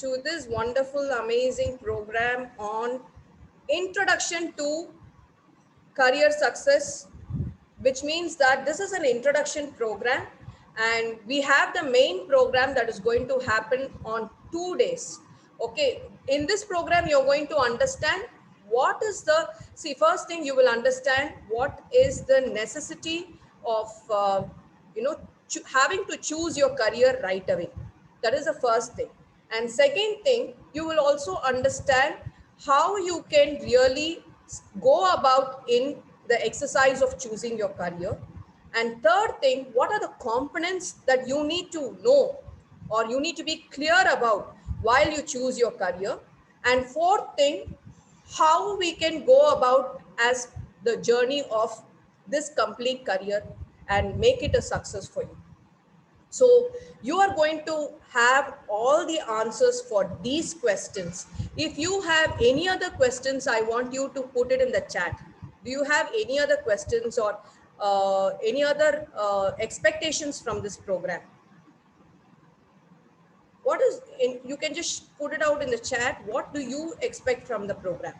to this wonderful, amazing program on Introduction to Career Success, which means that this is an introduction program, and we have the main program that is going to happen on 2 days. Okay, in this program, you're going to understand what is the, see, first thing you will understand what is the necessity of, having to choose your career right away. That is the first thing. And second thing, you will also understand how you can really go about in the exercise of choosing your career. And third thing, what are the components that you need to know or you need to be clear about while you choose your career. And fourth thing, how we can go about as the journey of this complete career and make it a success for you. So you are going to have all the answers for these questions. If you have any other questions, I want you to put it in the chat. Do you have any other questions or any other expectations from this program? What is, you can just put it out in the chat. What do you expect from the program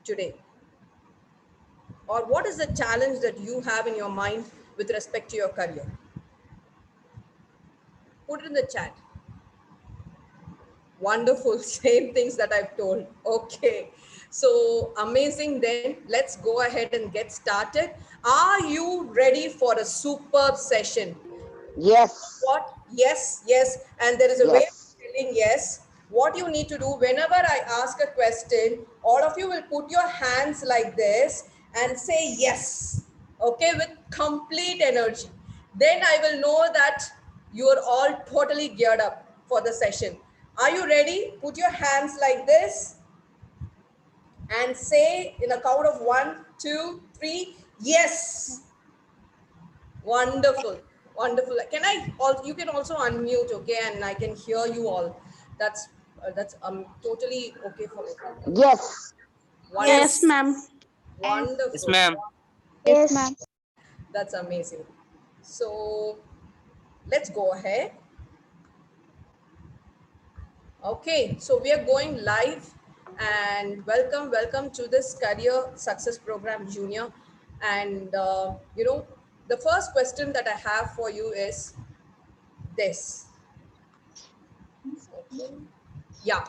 today? Or what is the challenge that you have in your mind with respect to your career? Put it in the chat. Wonderful. Same things that I've told. Okay. So amazing. Then let's go ahead and get started. Are you ready for a superb session? Yes. What? Yes, yes. And there is a way of telling yes. What you need to do, whenever I ask a question, all of you will put your hands like this and say yes. Okay, with complete energy. Then I will know that you are all totally geared up for the session. Are you ready? Put your hands like this and say in a count of 1, 2, 3, yes. Wonderful, wonderful. Can I also, you can also unmute, okay, and I can hear you all. That's totally okay for me. Yes. Wonderful. Yes, ma'am. Wonderful. Yes, ma'am. Yes, ma'am. That's amazing. So let's go ahead. Okay, so we are going live, and welcome to this Career Success Program Junior. And the first question that I have for you is this. Okay. Yeah.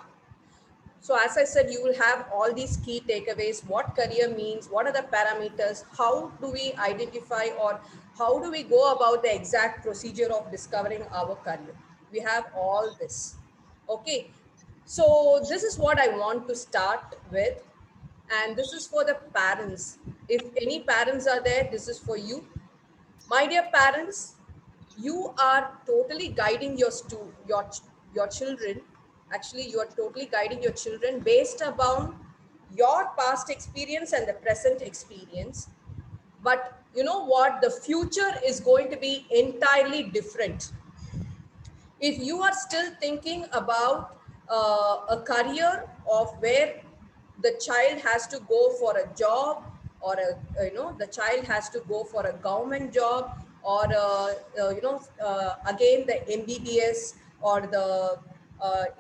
So as I said, you will have all these key takeaways, what career means, what are the parameters, how do we identify or how do we go about the exact procedure of discovering our career. We have all this. Okay. So this is what I want to start with. And this is for the parents. If any parents are there, this is for you. My dear parents, you are totally guiding your children. Actually, you are totally guiding your children based upon your past experience and the present experience. But you know what? The future is going to be entirely different. If you are still thinking about a career of where the child has to go for a job, or the child has to go for a government job, or again the MBBS or the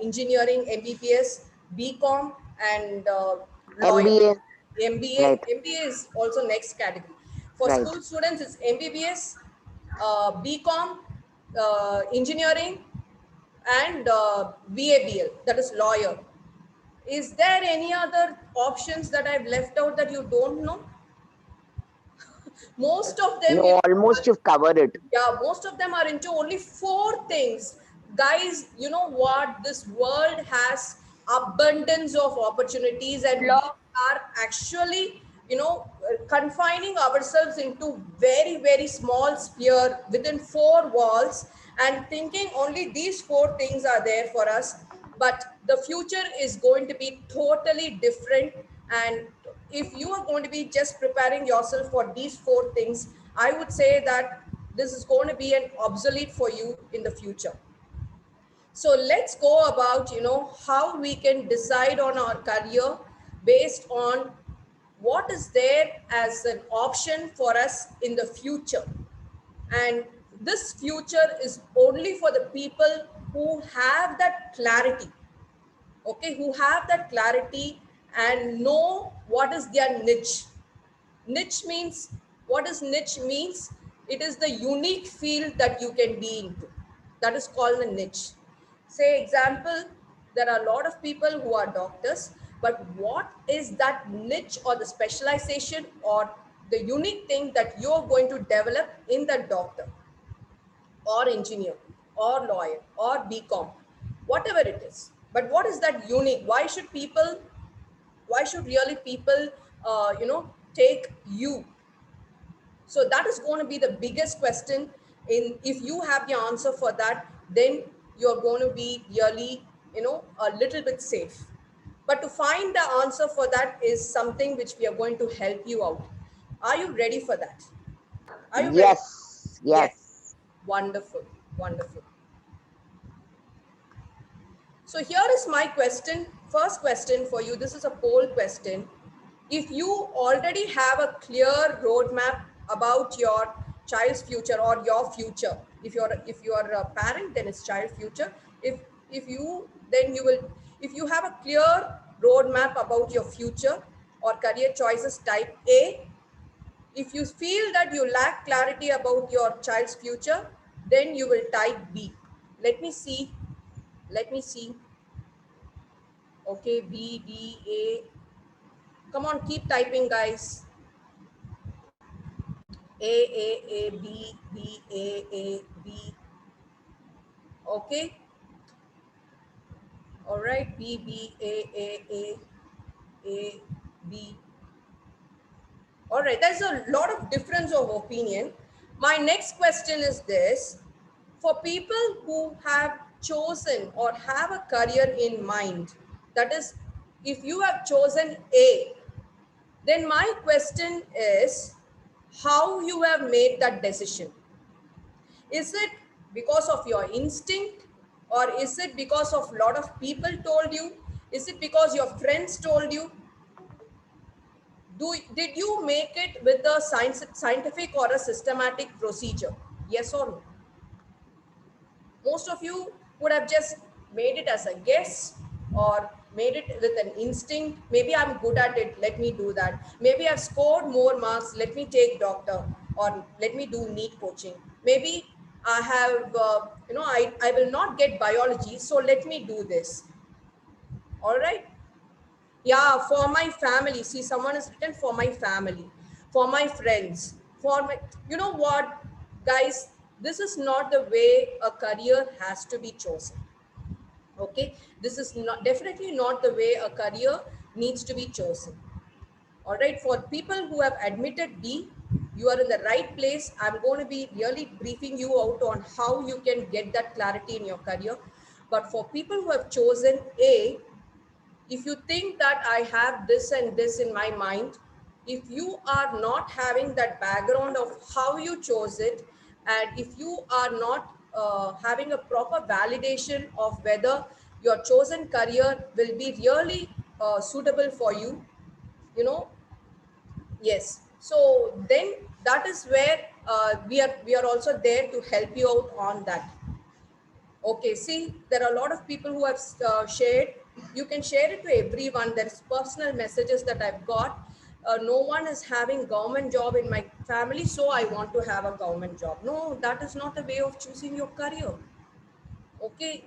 engineering MBBS, BCom, and lawyer. MBA. MBA. Right. MBA is also next category. For Right. school students, it's MBBS, BCom, engineering, and BABL, that is lawyer. Is there any other options that I've left out that you don't know? Most of them, No, almost you've covered it. yeah, most of them are into only 4 things. Guys, you know what? This world has abundance of opportunities, and we are actually, confining ourselves into very, very small sphere within 4 walls and thinking only these 4 things are there for us. But the future is going to be totally different. And if you are going to be just preparing yourself for these 4 things, I would say that this is going to be an obsolete for you in the future. So let's go about, how we can decide on our career based on what is there as an option for us in the future. And this future is only for the people who have that clarity. okay, who have that clarity and know what is their niche. Niche means, what is niche means? It is the unique field that you can be into. That is called a niche. Say example, there are a lot of people who are doctors, but what is that niche or the specialization or the unique thing that you're going to develop in the doctor or engineer or lawyer or BCom, whatever it is. But what is that unique? Why should really people, take you? So that is going to be the biggest question. In if you have the answer for that, then you're going to be really, a little bit safe. But to find the answer for that is something which we are going to help you out. Are you ready for that? Are you ready? Yes. Yes. Yes. Wonderful. Wonderful. So here is my question. First question for you. This is a poll question. If you already have a clear roadmap about your child's future or your future, if you're a parent, then it's child future. If you then you will if you have a clear roadmap about your future or career choices, type A. If you feel that you lack clarity about your child's future, then you will type B. Let me see. Let me see. Okay, B, D, A. Come on, keep typing, guys. A, B, B, A, B. Okay, all right. B, B, A, B. All right, there's a lot of difference of opinion. My next question is this. For people who have chosen or have a career in mind, that is, if you have chosen A, then my question is how you have made that decision. Is it because of your instinct, or is it because of a lot of people told you? Is it because your friends told you? Did you make it with a scientific or a systematic procedure? Yes or no? Most of you would have just made it as a guess or made it with an instinct. Maybe I'm good at it, let me do that. Maybe I've scored more marks, let me take doctor, or let me do NEET coaching. Maybe I have, I will not get biology, so let me do this. All right. Yeah, for my family. See, someone has written for my family, for my friends, for my, you know what, guys, this is not the way a career has to be chosen. Okay, this is not definitely not the way a career needs to be chosen. All right, for people who have admitted B, you are in the right place. I'm going to be really briefing you out on how you can get that clarity in your career. But for people who have chosen A, if you think that I have this and this in my mind, if you are not having that background of how you chose it, and if you are not having a proper validation of whether your chosen career will be really suitable for you, you know, yes. So then that is where we are also there to help you out on that. Okay, see, there are a lot of people who have shared. You can share it to everyone. There's personal messages that I've got. No one is having government job in my family, so I want to have a government job. No, that is not a way of choosing your career. Okay,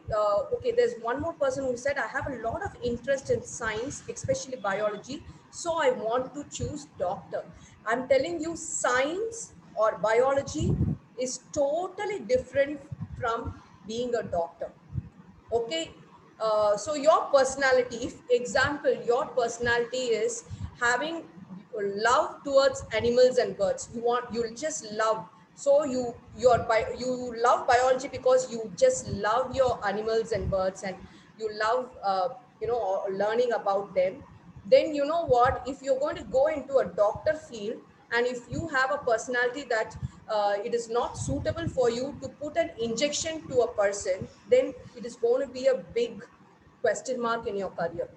okay. There's one more person who said, I have a lot of interest in science, especially biology, so I want to choose doctor. I'm telling you, science or biology is totally different from being a doctor. Okay, so your personality, if example your personality is having love towards animals and birds, you'll just love, so you love biology because you just love your animals and birds, and you love learning about them. Then you know what, if you're going to go into a doctor field, and if you have a personality that it is not suitable for you to put an injection to a person, then it is going to be a big question mark in your career.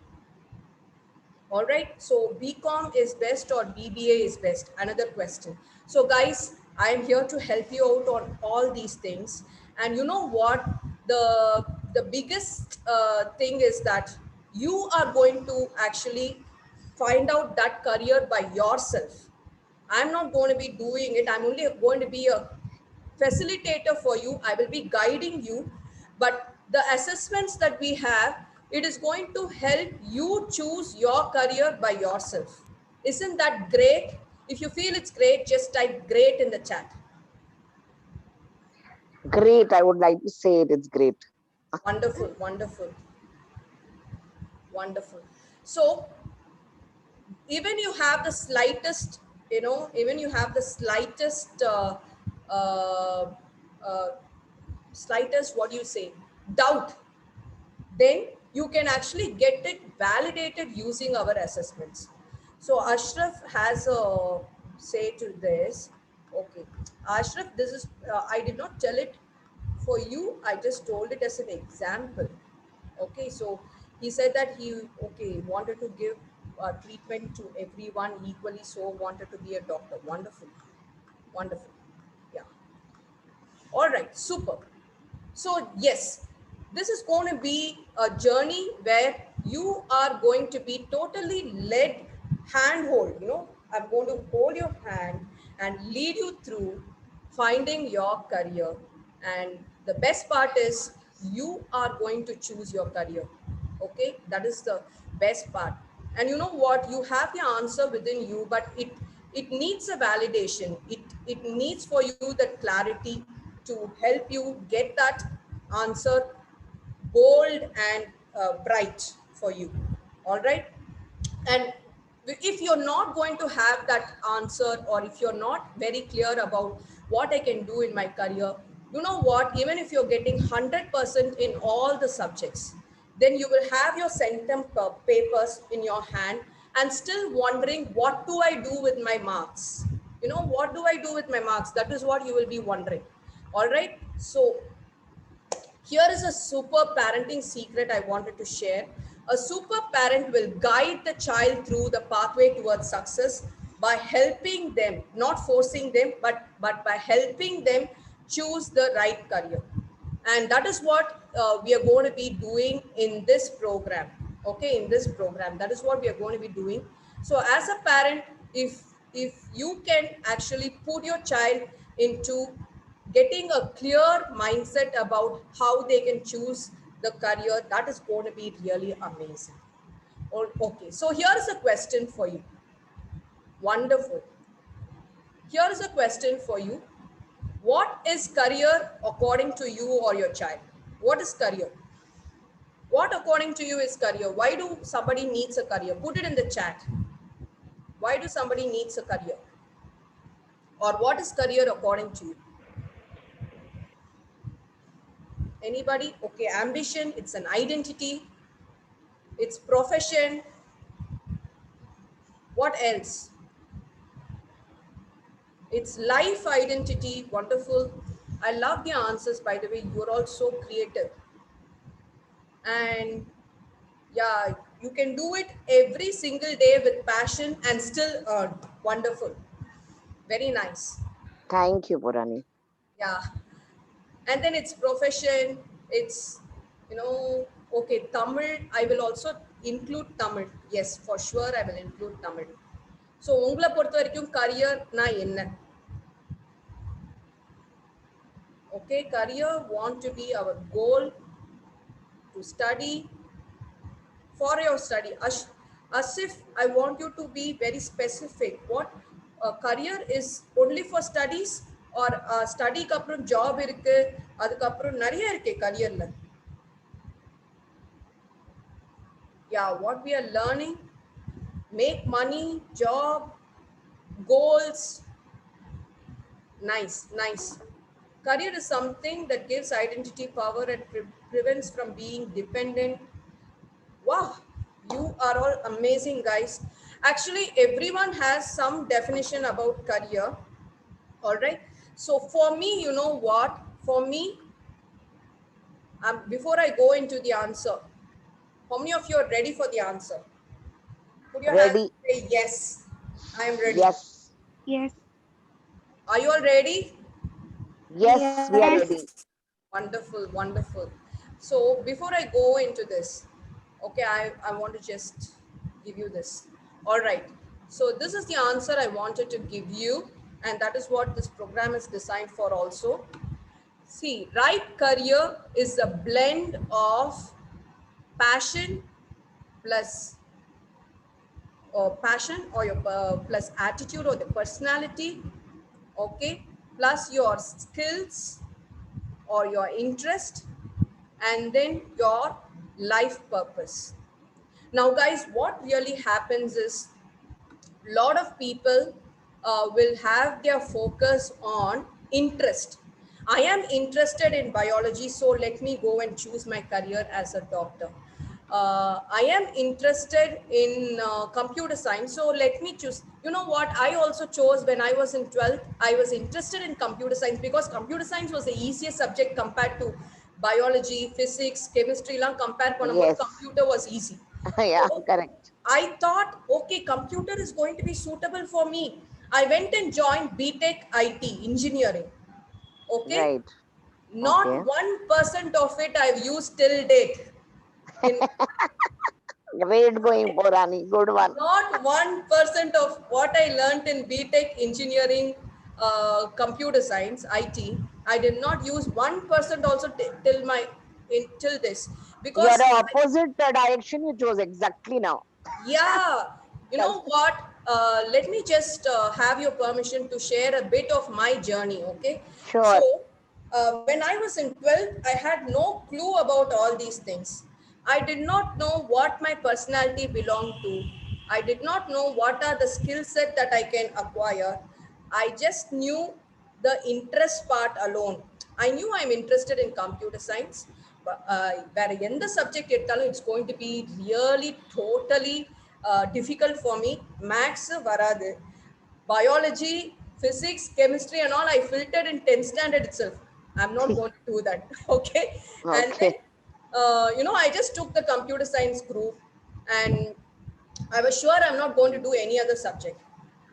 All right, so BCom is best or BBA is best, another question. So guys, I am here to help you out on all these things. And you know what, the biggest thing is that you are going to actually find out that career by yourself. I'm not going to be doing it. I'm only going to be a facilitator for you. I will be guiding you. But the assessments that we have, it is going to help you choose your career by yourself. Isn't that great? If you feel it's great, just type great in the chat. Great. I would like to say it. It's great. Wonderful, wonderful, wonderful. So even you have the slightest, even you have the slightest uh, uh, slightest, what do you say, doubt, then you can actually get it validated using our assessments. So Ashraf has a say to this. Okay, Ashraf, this is I did not tell it for you, I just told it as an example. Okay, so he said that he, okay, wanted to give treatment to everyone equally, so wanted to be a doctor. Wonderful, wonderful. Yeah. All right, super. So yes, this is going to be a journey where you are going to be totally led, handhold. I'm going to hold your hand and lead you through finding your career. And the best part is you are going to choose your career. Okay, that is the best part. And you know what? You have the answer within you, but it needs a validation. It needs for you that clarity to help you get that answer bold and bright for you. All right. And if you're not going to have that answer, or if you're not very clear about what I can do in my career, you know what, even if you're getting 100% in all the subjects, then you will have your centum papers in your hand and still wondering, what do I do with my marks? What do I do with my marks? That is what you will be wondering. All right. So here is a super parenting secret I wanted to share. A super parent will guide the child through the pathway towards success by helping them, not forcing them, but by helping them choose the right career. And that is what we are going to be doing in this program. Okay, in this program, that is what we are going to be doing. So as a parent, if you can actually put your child into getting a clear mindset about how they can choose the career, that is going to be really amazing. Okay, so here is a question for you. Wonderful. Here is a question for you. What is career according to you or your child? What is career? What according to you is career? Why do somebody needs a career? Put it in the chat. Why do somebody needs a career? Or what is career according to you? Anybody? Okay, ambition, it's an identity, it's profession. What else? It's life identity. Wonderful. I love the answers, by the way. You're all so creative. And yeah, you can do it every single day with passion and still earn. Wonderful. Very nice. Thank you, Purani. Yeah. And then it's profession. It's, okay, Tamil. I will also include Tamil. Yes, for sure, I will include Tamil. So, உங்களை பொறுத்த வரைக்கும் career-னா என்ன? Okay, career want to be our goal to study for your study. As if I want you to be very specific. What career is only for studies, or study க்கு அப்புறம் job இருக்கு, அதுக்கு அப்புறம் நிறைய இருக்கு careerல. Yeah, what we are learning, make money, job, goals. Nice, nice. Career is something that gives identity, power, and prevents from being dependent. Wow, you are all amazing, guys. Actually, everyone has some definition about career. All right. So for me, you know what? For me, before I go into the answer, how many of you are ready for the answer? Put your hands Ready? and say yes. I am ready. Yes. Yes. Are you all ready? Yes, we are Yes. ready. Wonderful, wonderful. So before I go into this, Okay, I want to just give you this. All right. So this is the answer I wanted to give you, and that is what this program is designed for also. See, right career is a blend of passion plus passion or your plus attitude or the personality, okay, plus your skills or your interest, and then your life purpose. Now guys, what really happens is a lot of people will have their focus on interest. I am interested in biology, so let me go and choose my career as a doctor. I am interested in computer science, so let me choose. You know what? I also chose when I was in 12th, I was interested in computer science because computer science was the easiest subject compared to biology, physics, chemistry. Compare பண்ணும்போது Yes. computer was easy. Yeah, So correct. I thought, okay, computer is going to be suitable for me. I went and joined BTech IT engineering. Okay, Right. Okay. not 1% of it I've used till date. In Great going, Purani. Good one. not 1% of what I learned in BTech engineering, computer science, IT, I did not use 1% also till my till this You're because the opposite direction you chose exactly now. yeah, you know Yes. what? Let me just have your permission to share a bit of my journey, okay? So, Sure. when I was in 12th, I had no clue about all these things. I did not know what my personality belonged to. I did not know what are the skill set that I can acquire. I just knew the interest part alone. I knew I'm interested in computer science, வேற எந்த subject எடுத்தாலும் it's going to be really totally difficult for me. Maths வராது, biology, physics, chemistry, and all I filtered in 10th standard itself. I'm not going to do that. Okay. And then, Okay. I just took the computer science group and I was sure I'm not going to do any other subject.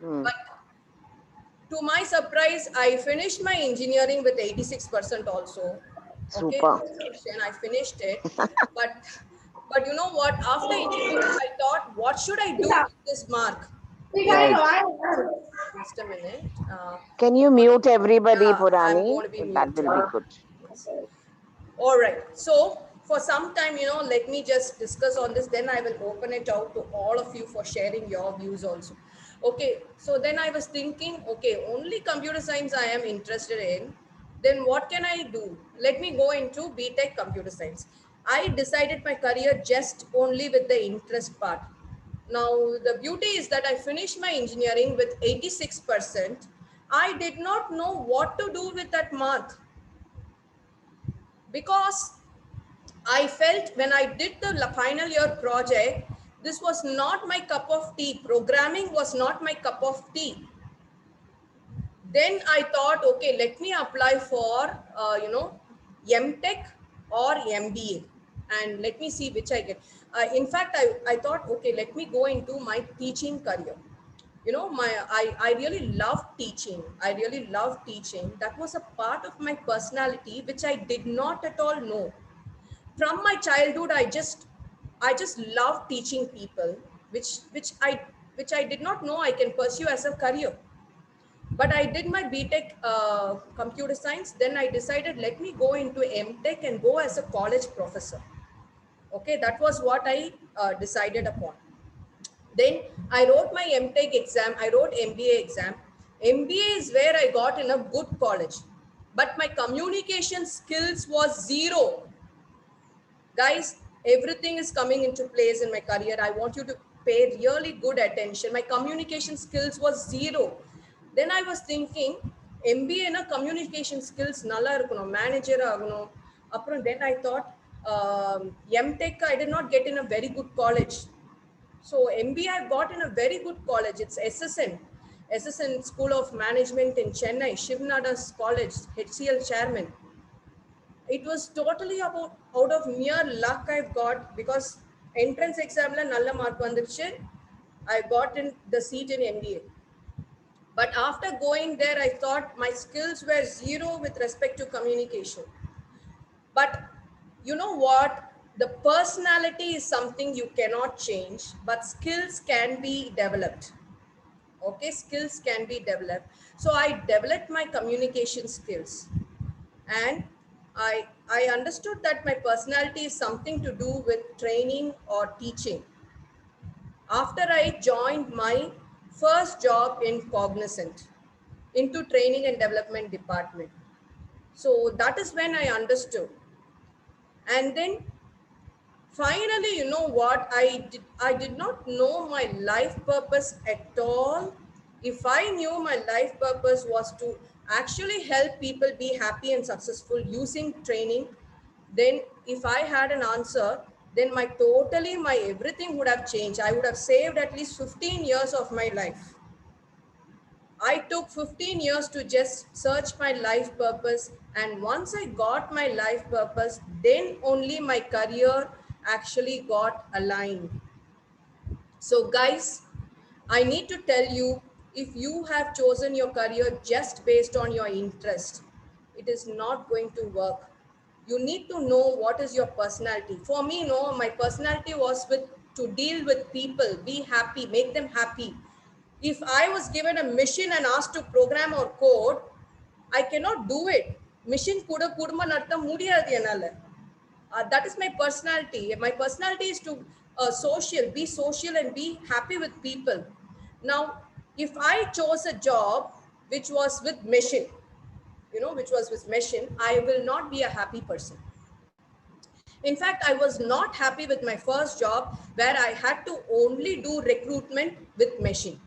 Hmm. But to my surprise, I finished my engineering with 86% also. Okay, Super. distinction, I finished it. But you know what? After engineering, I thought, what should I do with this mark? Right. Just a minute. Can you mute everybody, Yeah, I'm Purani? going to be That muted. will be good. Yes. All right. So for some time, let me just discuss on this. Then I will open it out to all of you for sharing your views also. Okay. So then I was thinking, okay, only computer science I am interested in. Then what can I do? Let me go into BTech computer science. I decided my career just only with the interest part. Now, the beauty is that I finished my engineering with 86%. I did not know what to do with that mark because I felt when I did the final year project, this was not my cup of tea. Programming was not my cup of tea. Then I thought, okay, let me apply for, MTech or MBA and let me see which I get. In fact, I thought, okay, let me go into my teaching career. I really love teaching. I really love teaching. That was a part of my personality, which I did not at all know. From my childhood, I just love teaching people, which I did not know I can pursue as a career. But I did my BTech computer science. Then I decided, let me go into MTech and go as a college professor. Okay, that was what I decided upon. Then I wrote my MTech exam. I wrote MBA exam. MBA is where I got in a good college, but my communication skills was zero. Guys, everything is coming into place in my career. I want you to pay really good attention. My communication skills was zero. Then I was thinking, MBA na communication skills nalla irukanum, manager aganum. Appuram then I thought, MTech I did not get in a very good college. So MBA I got in a very good college. It's SSN School of Management in Chennai, Shivnada's college, HCL chairman. It was totally about out of mere luck I've got because entrance exam la nalla mark vandiruchu. I got in the seat in MBA. But after going there, I thought my skills were zero with respect to communication. But you know what? The personality is something you cannot change, but skills can be developed. Okay, skills can be developed. So I developed my communication skills, and I understood that my personality is something to do with training or teaching. After I joined my first job in Cognizant into training and development department. So that is when I understood. And then finally, you know what? I did not know my life purpose at all. If I knew my life purpose was to actually help people be happy and successful using training, then if I had an answer, then my everything would have changed. I would have saved at least 15 years of my life. I took 15 years to just search my life purpose. And once I got my life purpose, then only my career actually got aligned. So, guys, I need to tell you, if you have chosen your career just based on your interest, it is not going to work. You need to know what is your personality. For me, no, my personality was with to deal with people, be happy, make them happy. If I was given a mission and asked to program or code, I cannot do it. Mission kuda kuduma nartha mudiyadhu enala. That is my personality. My personality is to be social and be happy with people. Now, if I chose a job which was with mission, which was with mission, I will not be a happy person. In fact, I was not happy with my first job where I had to only do recruitment with machine.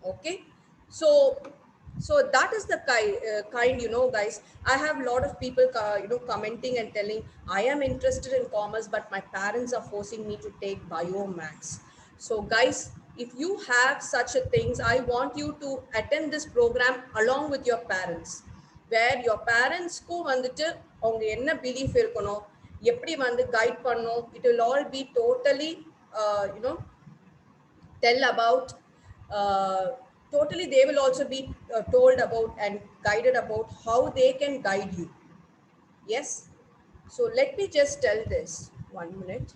Okay, so that is the kind, guys. I have a lot of people commenting and telling, I am interested in commerce, but my parents are forcing me to take biomax. So guys, if you have such a things, I want you to attend this program along with your parents, where your parents க்கு வந்துட்டு அவங்க என்ன belief இருக்கணும், எப்படி வந்து guide பண்ணணும், it will all be totally you know tell about totally, they will also be told about and guided about how they can guide you. Yes, so let me just tell this 1 minute.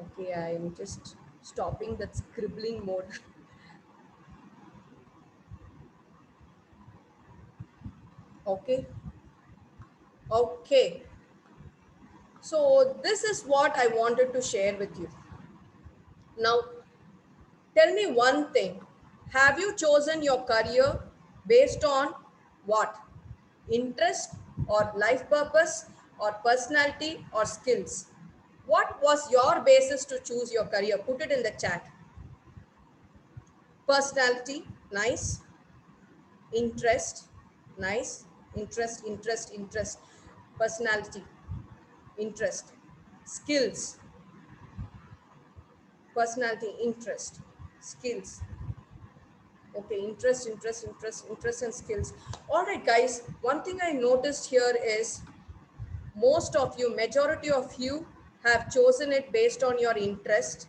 Okay, I'm just stopping that scribbling mode. Okay, okay, so this is what I wanted to share with you. Now tell me one thing. Have you chosen your career based on what? Interest or life purpose or personality or skills? What was your basis to choose your career? Put it in the chat. Personality, nice. Interest, nice. Interest. Personality, interest. Skills, personality, interest, skills. Okay, interest and skills. All right, guys, one thing I noticed here is most of you, majority of you have chosen it based on your interest.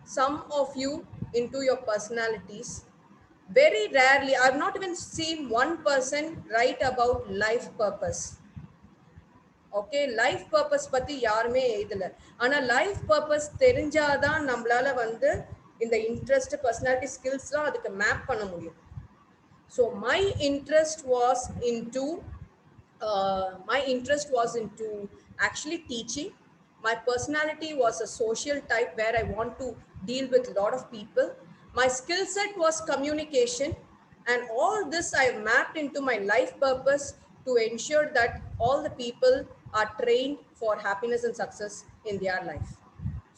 Some of you into your personalities. Very rarely, I've not even seen one person write about life purpose. Okay, life purpose பற்றி யாருமே எழுதலை. ஆனால் life purpose தெரிஞ்சாதான் நம்மளால வந்து இந்த interest, personality, ஸ்கில்ஸ்லாம் அதுக்கு map பண்ண முடியும். So my interest was into actually teaching. My personality was a social type where I want to deal with a lot of people. My skill set was communication, and all this I mapped into my life purpose to ensure that all the people are trained for happiness and success in their life.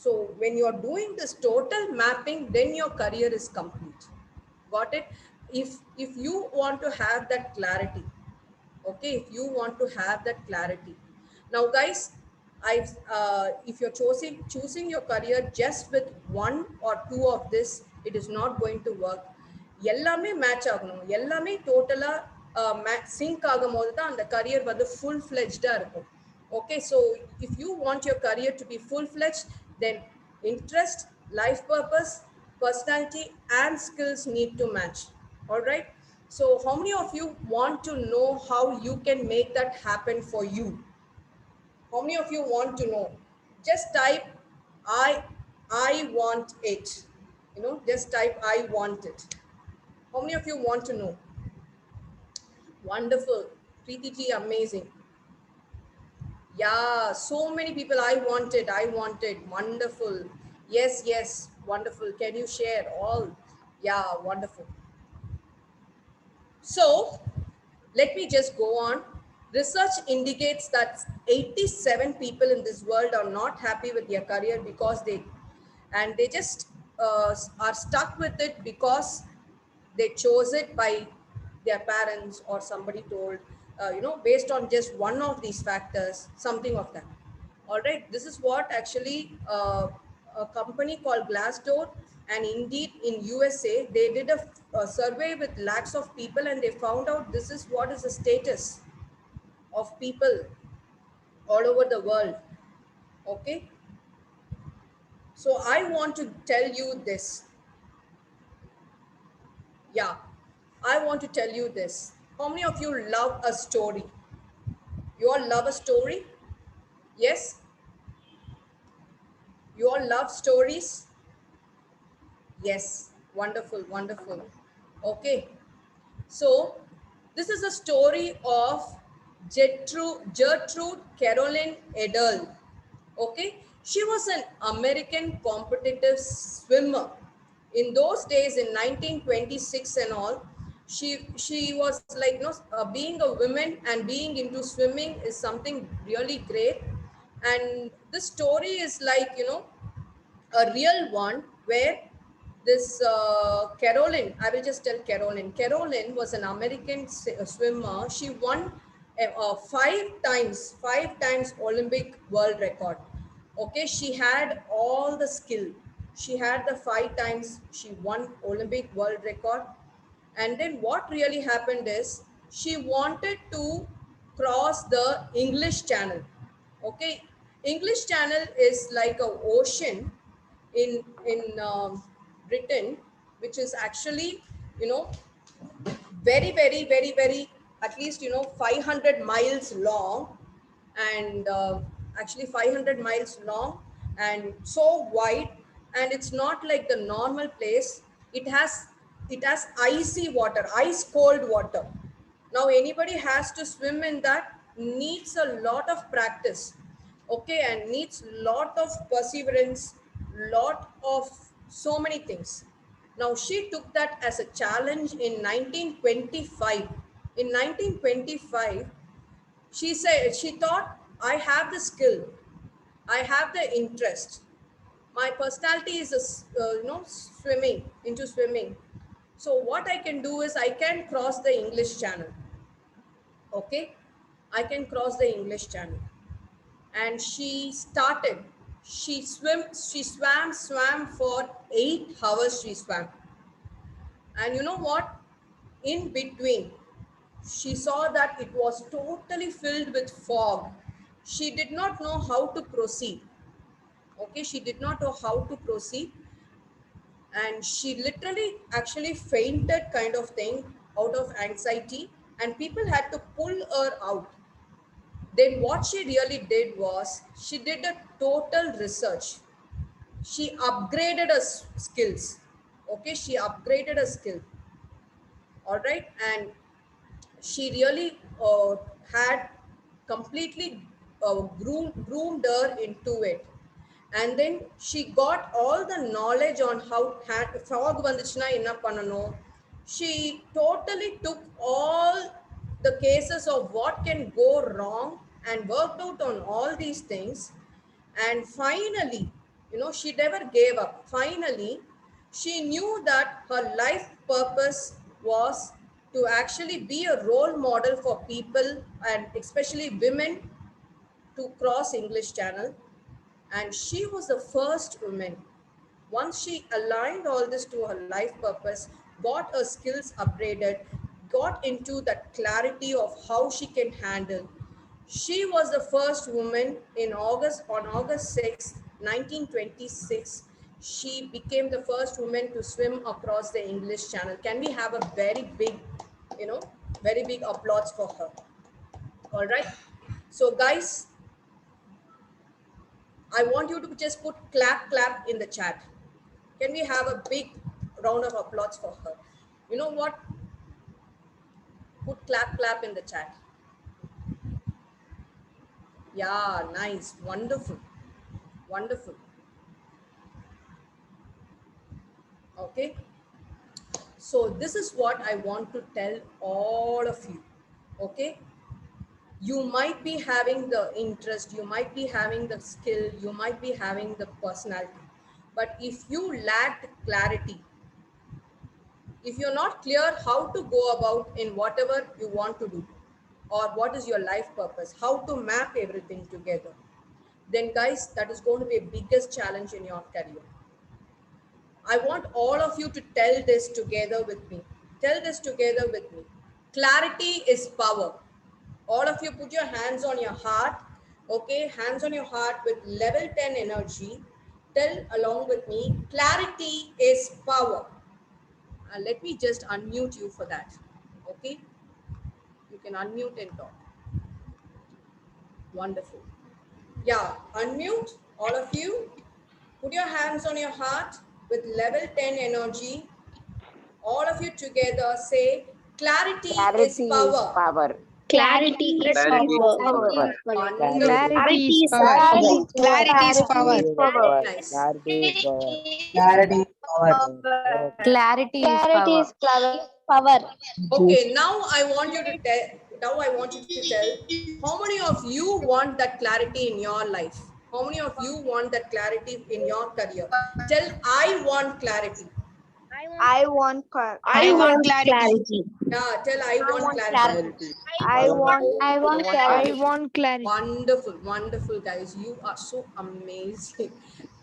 So when you are doing this total mapping, then your career is complete. Got it? If you want to have that clarity, okay, if you want to have that clarity. Now guys, if you're choosing your career just with one or two of this, it is not going to work. எல்லாமே match ஆகணும், எல்லாமே டோட்டலா sink ஆகும் போது தான் அந்த career வந்து full ஃபிளெஜ்டா இருக்கும். Okay, so if you want your career to be full-fledged, then interest, life purpose, personality and skills need to match. All right. So how many of you want to know how you can make that happen for you? How many of you want to know? Just type I want it. Just type I want it. How many of you want to know? Wonderful. Preeti ji, amazing. Yeah, so many people. I want it. I want it. Wonderful. Yes, yes. Wonderful. Can you share all? Yeah, wonderful. So let me just go on. Research indicates that 87 people in this world are not happy with their career because they just are stuck with it because they chose it by their parents or somebody told, based on just one of these factors, something of that. All right, this is what actually a company called Glassdoor and Indeed in USA, they did a survey with lakhs of people and they found out this is what is the status of people all over the world. Okay, so I want to tell you this. Yeah, I want to tell you this. How many of you love a story? You all love a story? Yes? You all love stories? Yes. Wonderful, wonderful. Okay. So, this is a story of Gertrude Caroline Edel. Okay, she was an American competitive swimmer. In those days, in 1926 and all, she was like, being a woman and being into swimming is something really great. And this story is like, a real one where this Caroline, I will just tell Caroline. Caroline was an American swimmer. She won five times Olympic world record. Okay, she had all the skill. She had the five times she won Olympic world record. And then what really happened is she wanted to cross the English Channel. Okay, English Channel is like a ocean in Britain, which is actually, you know very, at least 500 miles long, and actually 500 miles long and so wide. And it's not like the normal place. It has icy water, ice cold water. Now anybody has to swim in that needs a lot of practice. Okay, and needs lot of perseverance, lot of so many things. Now she took that as a challenge in 1925. In 1925, she thought, I have the skill, I have the interest. My personality is swimming, into swimming. So what I can do is I can cross the English Channel. Okay, I can cross the English Channel. And she started. She swam for 8 hours. She swam. And you know what? In between, she saw that it was totally filled with fog. She did not know how to proceed. Okay, she did not know how to proceed. And she literally actually fainted, kind of thing, out of anxiety. And people had to pull her out. Then what she really did was she did a total research. She upgraded her skills. Okay, she upgraded her skill. All right, and she really had completely groomed her into it. And then she got all the knowledge on how fog vanduchna enna panano. She totally took all the cases of what can go wrong and worked out on all these things. And finally, she never gave up. Finally, she knew that her life purpose was to actually be a role model for people, and especially women, to cross English Channel. And she was the first woman. Once she aligned all this to her life purpose, got her skills upgraded, got into that clarity of how she can handle. She was the first woman on August 6, 1926. She became the first woman to swim across the English Channel. Can we have a very big you know, very big applause for her. All right. So guys, I want you to just put clap, clap in the chat. Can we have a big round of applause for her? You know what? Put clap, clap in the chat. Yeah, nice. Wonderful. Wonderful. Okay. So this is what I want to tell all of you. Okay. You might be having the interest, you might be having the skill, you might be having the personality. But if you lack clarity, if you're not clear how to go about in whatever you want to do, or what is your life purpose, how to map everything together, then guys, that is going to be a biggest challenge in your career. I want all of you to tell this together with me. Tell this together with me. Clarity is power. All of you put your hands on your heart. Okay, hands on your heart with level 10 energy. Tell along with me, clarity is power. Let me just unmute you for that. Okay, you can unmute and talk. Wonderful. Yeah, unmute all of you. Put your hands on your heart with level 10 energy. All of you together say, clarity is Clarity is power. power. Clarity is Clarity is power. power. Wonderful. Clarity Clarity is is power. power. Clarity is Clarity power. is power. Nice. Clarity is power. Clarity, power. Clarity is Clarity power. is power. Okay, now I want you to tell, now I want you to tell, how many of you want that clarity in your life? How many of you want that clarity in your career? Tell, I want clarity. I want I want clarity. clarity. Yeah, tell, I want clarity. Clarity. I want I clarity. want clarity. Wonderful, wonderful, guys. You are so amazing.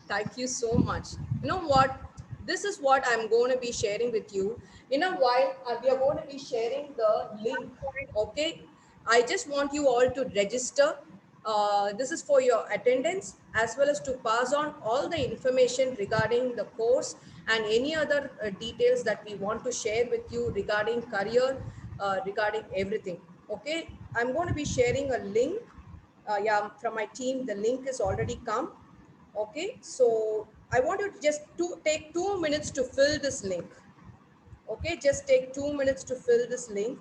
Thank you so much. You know what? This is what I'm going to be sharing with you. In a while, we are going to be sharing the link. Okay. I just want you all to register. This is for your attendance as well as to pass on all the information regarding the course and any other details that we want to share with you regarding career, regarding everything. Okay. I'm going to be sharing a link. Yeah, from my team, the link is already come. Okay, so I want you to just take 2 minutes to fill this link. Okay, just take 2 minutes to fill this link.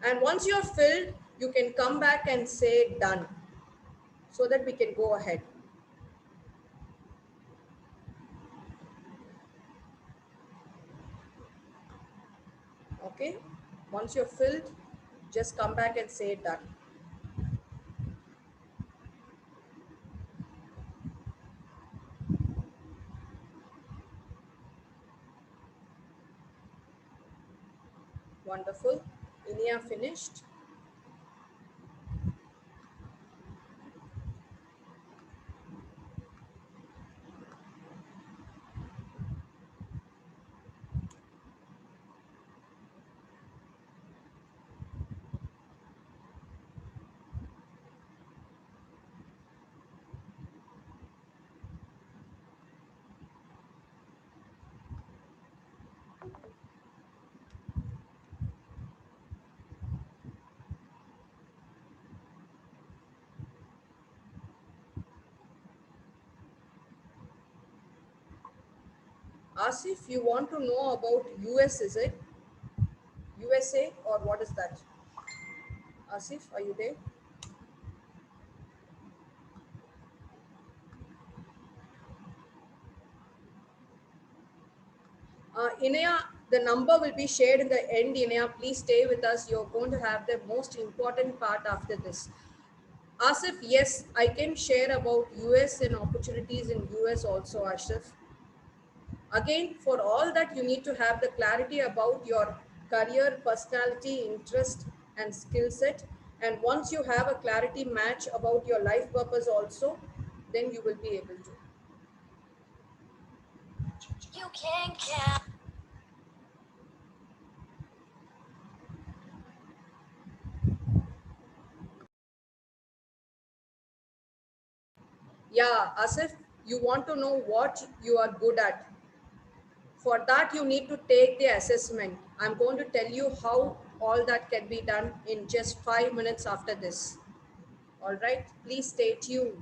And once you're filled, you can come back and say done so that we can go ahead. Okay, once you're filled, just come back and say done. Wonderful. Inia finished. Asif, you want to know about US, is it? USA or what is that? Asif, are you there? Inaya, the number will be shared in the end. Inaya, please stay with us. You're going to have the most important part after this. Asif, yes, I can share about US and opportunities in US also, Asif. Again, for all that, you need to have the clarity about your career, personality, interest, and skill set. And once you have a clarity match about your life purpose also, then you will be able to. You can count. Yeah, Asif, you want to know what you are good at. For that, you need to take the assessment. I'm going to tell you how all that can be done in just 5 minutes after this. All right, please stay tuned.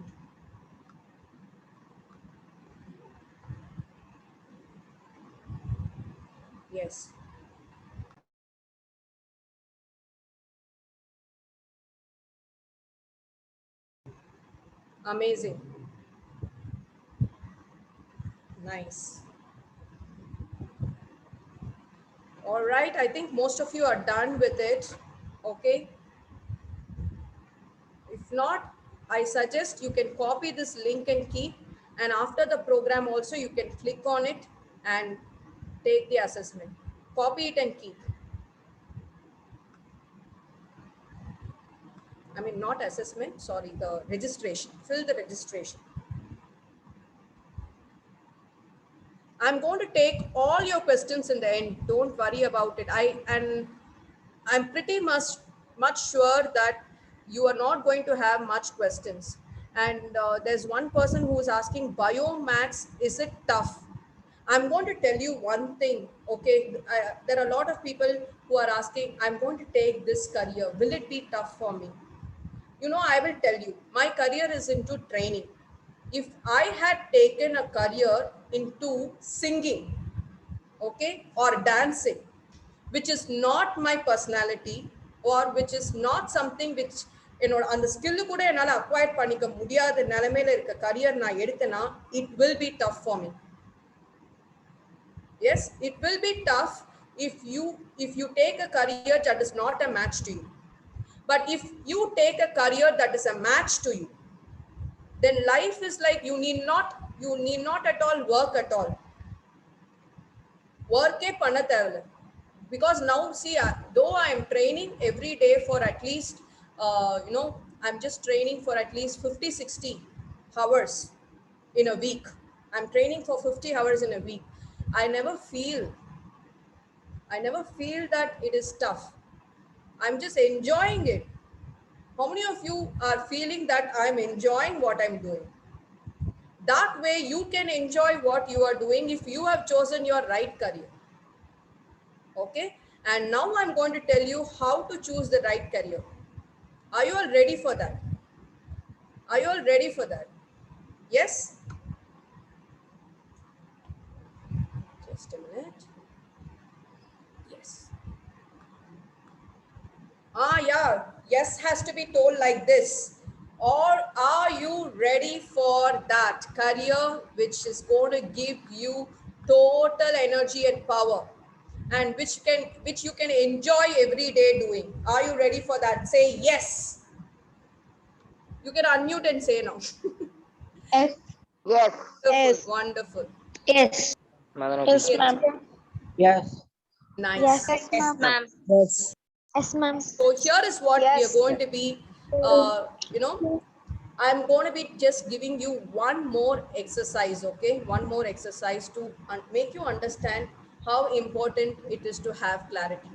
Yes. Amazing. Nice. All right, I think most of you are done with it. Okay. If not, I suggest you can copy this link and keep, and after the program also you can click on it and take the assessment. Copy it and keep. I mean, not assessment, sorry, the registration. Fill the registration. I'm going to take all your questions in the end. Don't worry about it. I'm pretty much sure that you are not going to have much questions. And there's one person who is asking, biomaths, is it tough? I'm going to tell you one thing. Okay, there are a lot of people who are asking, I'm going to take this career. Will it be tough for me? You know, I will tell you, my career is into training. If I had taken a career into singing, okay, or dancing, which is not my personality, or which is not something which அந்த skill கூட என்னால் acquire பண்ணிக்க முடியாத நிலைமையில இருக்க career நான் எடுத்தேன்னா it will be tough for me. Yes, it will be tough if you take a career that is not a match to you. But if you take a career that is a match to you, then life is like you need not at all work at all. Work panna thevilla. Because now see, though I am training every day for at least I'm just training for at least 50-60 hours in a week. I'm training for 50 hours in a week. I never feel that it is tough. I'm just enjoying it. How many of you are feeling that I'm enjoying what I'm doing? That way you can enjoy what you are doing if you have chosen your right career. Okay, and now I'm going to tell you how to choose the right career. Are you all ready for that? Are you all ready for that? Yes? Just a minute. Yes. Yeah, yes has to be told like this. Or are you ready for that career which is going to give you total energy and power, and which you can enjoy every day doing? Are you ready for that? Say yes. You can unmute and say now. Yes. Yes. Wonderful, wonderful. Yes. Yes, ma'am. Yes. Nice. Yes, ma'am. Yes. Yes, ma'am. So here is what we are going to be, I'm going to be just giving you one more exercise, okay? One more exercise to make you understand how important it is to have clarity.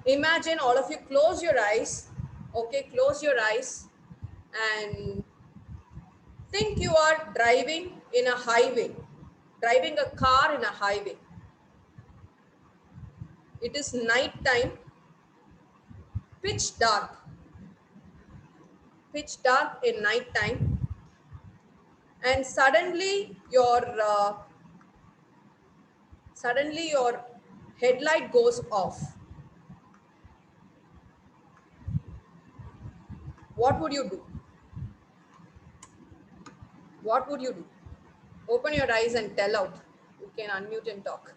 Imagine all of you close your eyes, okay? Close your eyes and think you are driving in a highway, driving a car in a highway. It is night time, pitch dark in night time, and suddenly your headlight goes off. What would you do? What would you do? Open your eyes and tell out. You can unmute and talk.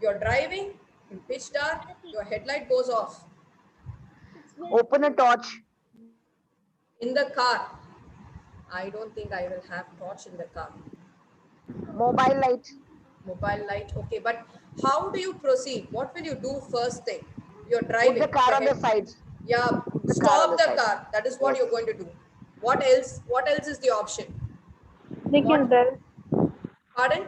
You're driving in pitch dark, your headlight goes off. Open a torch. In the car, I don't think I will have torch in the car. Mobile light. Mobile light, okay, but how do you proceed? What will you do first thing? You're driving. Put the car on the sides. Yeah, the car stop on the the side. car. That is what Yes. you're going to do. What else? What else is the option? We can tell. Pardon?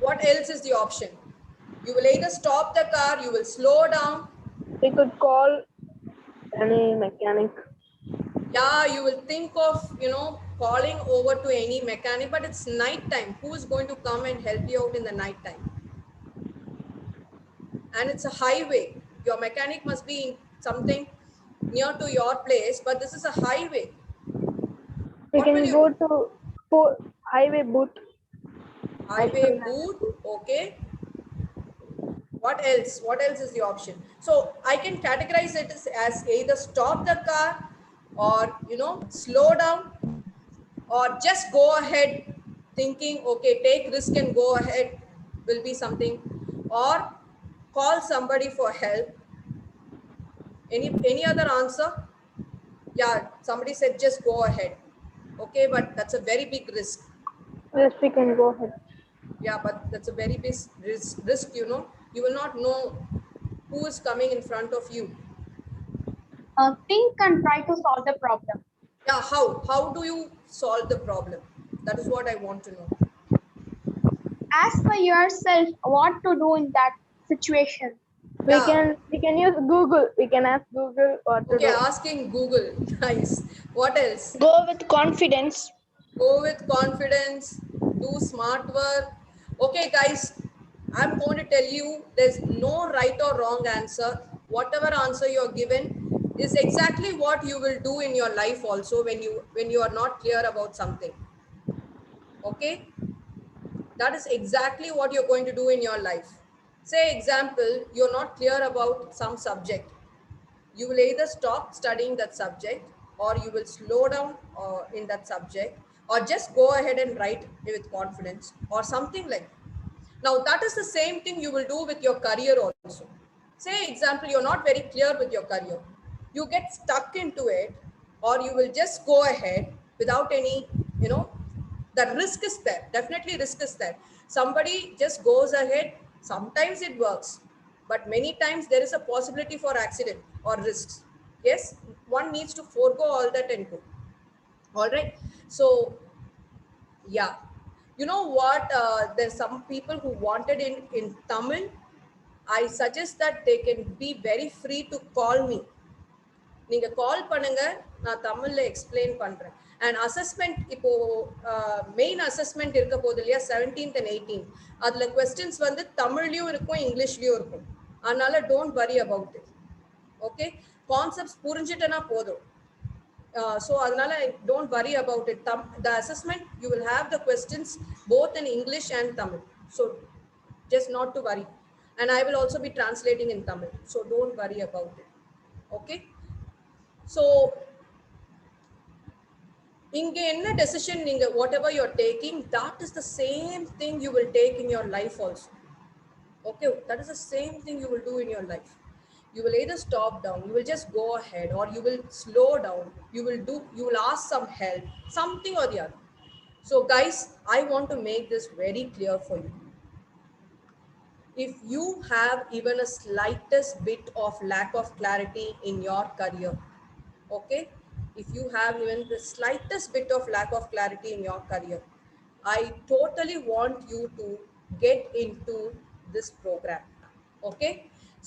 What else is the option? You will either stop the car, you will slow down. We could call any mechanic. Yeah, you will think of, calling over to any mechanic, but it's night time. Who is going to come and help you out in the night time? And it's a highway. Your mechanic must be in something near to your place, but this is a highway. We What will can you go do? to highway boot. Highway boot, okay. What else? What else is the option? So I can categorize it as either stop the car or, slow down, or just go ahead thinking, okay, take risk and go ahead will be something, or call somebody for help. Any other answer? Yeah, somebody said just go ahead. Okay, but that's a very big risk. Yes, we can go ahead. Yeah, but that's a very big risk, you will not know who is coming in front of you. Think and try to solve the problem. Yeah, how do you solve the problem? That is what I want to know. Ask for yourself what to do in that situation. Yeah, We can use Google. We can ask Google what to okay, do. asking Google. Nice. What else? Go with confidence. Go with confidence, do smart work. Okay, guys, I'm going to tell you there's no right or wrong answer. Whatever answer you're given is exactly what you will do in your life also when you are not clear about something. Okay? That is exactly what you're going to do in your life. Say example, you're not clear about some subject. You will either stop studying that subject, or you will slow down in that subject, or just go ahead and write with confidence or something like that. Now that is the same thing you will do with your career also. Say example, you're not very clear with your career. You get stuck into it, or you will just go ahead without any, the risk is there. Definitely risk is there. Somebody just goes ahead. Sometimes it works, but many times there is a possibility for accident or risks. Yes, one needs to forego all that and go. All right. So yeah, you know what? There's some people who wanted in Tamil. I suggest that they can be very free to call me. நீங்க கால் பண்ணுங்க, நான் தமிழ்ல explain பண்றேன். And assessment இப்போ main assessment இருக்க போது இல்லையா, 17th and 18th, அதுல கொஸ்டின்ஸ் வந்து தமிழ்லயும் இருக்கும் இங்கிலீஷ்லயும் இருக்கும். அதனால don't worry about it. Okay, concepts புரிஞ்சுட்டனா போதும். So அதனால don't worry about it. The assessment, you will have the questions both in English and Tamil. So just not to worry. And I will also be translating in Tamil. So don't worry about it. Okay. So இங்க என்ன decision நீங்க whatever you're taking, that is the same thing you will take in your life also. Okay, that is the same thing you will do in your life. You will either stop down, you will just go ahead, or you will slow down, you will ask some help, something or the other. So guys, I want to make this very clear for you. If you have even a slightest bit of lack of clarity in your career, okay, if you have even the slightest bit of lack of clarity in your career, I totally want you to get into this program. Okay,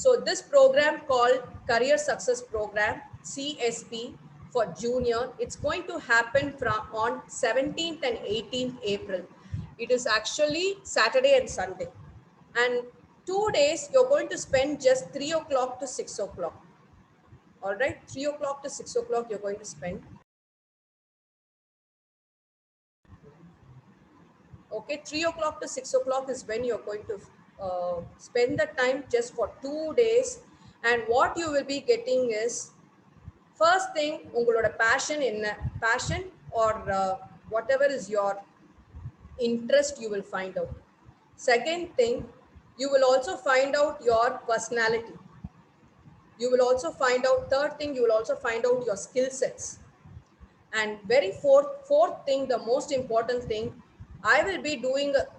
so this program called Career Success Program, CSP, for junior, it's going to happen on 17th and 18th April. It is actually Saturday and Sunday, and 2 days you're going to spend just 3 o'clock to 6 o'clock. All right, 3 o'clock to 6 o'clock you're going to spend. Okay, 3 o'clock to 6 o'clock is when you're going to spend the time just for 2 days. And what you will be getting is, first thing, ungaloda passion or whatever is your interest, you will find out. Second thing, you will also find out your personality. You will also find out, third thing, you will also find out your skill sets. And very fourth thing, the most important thing, I will be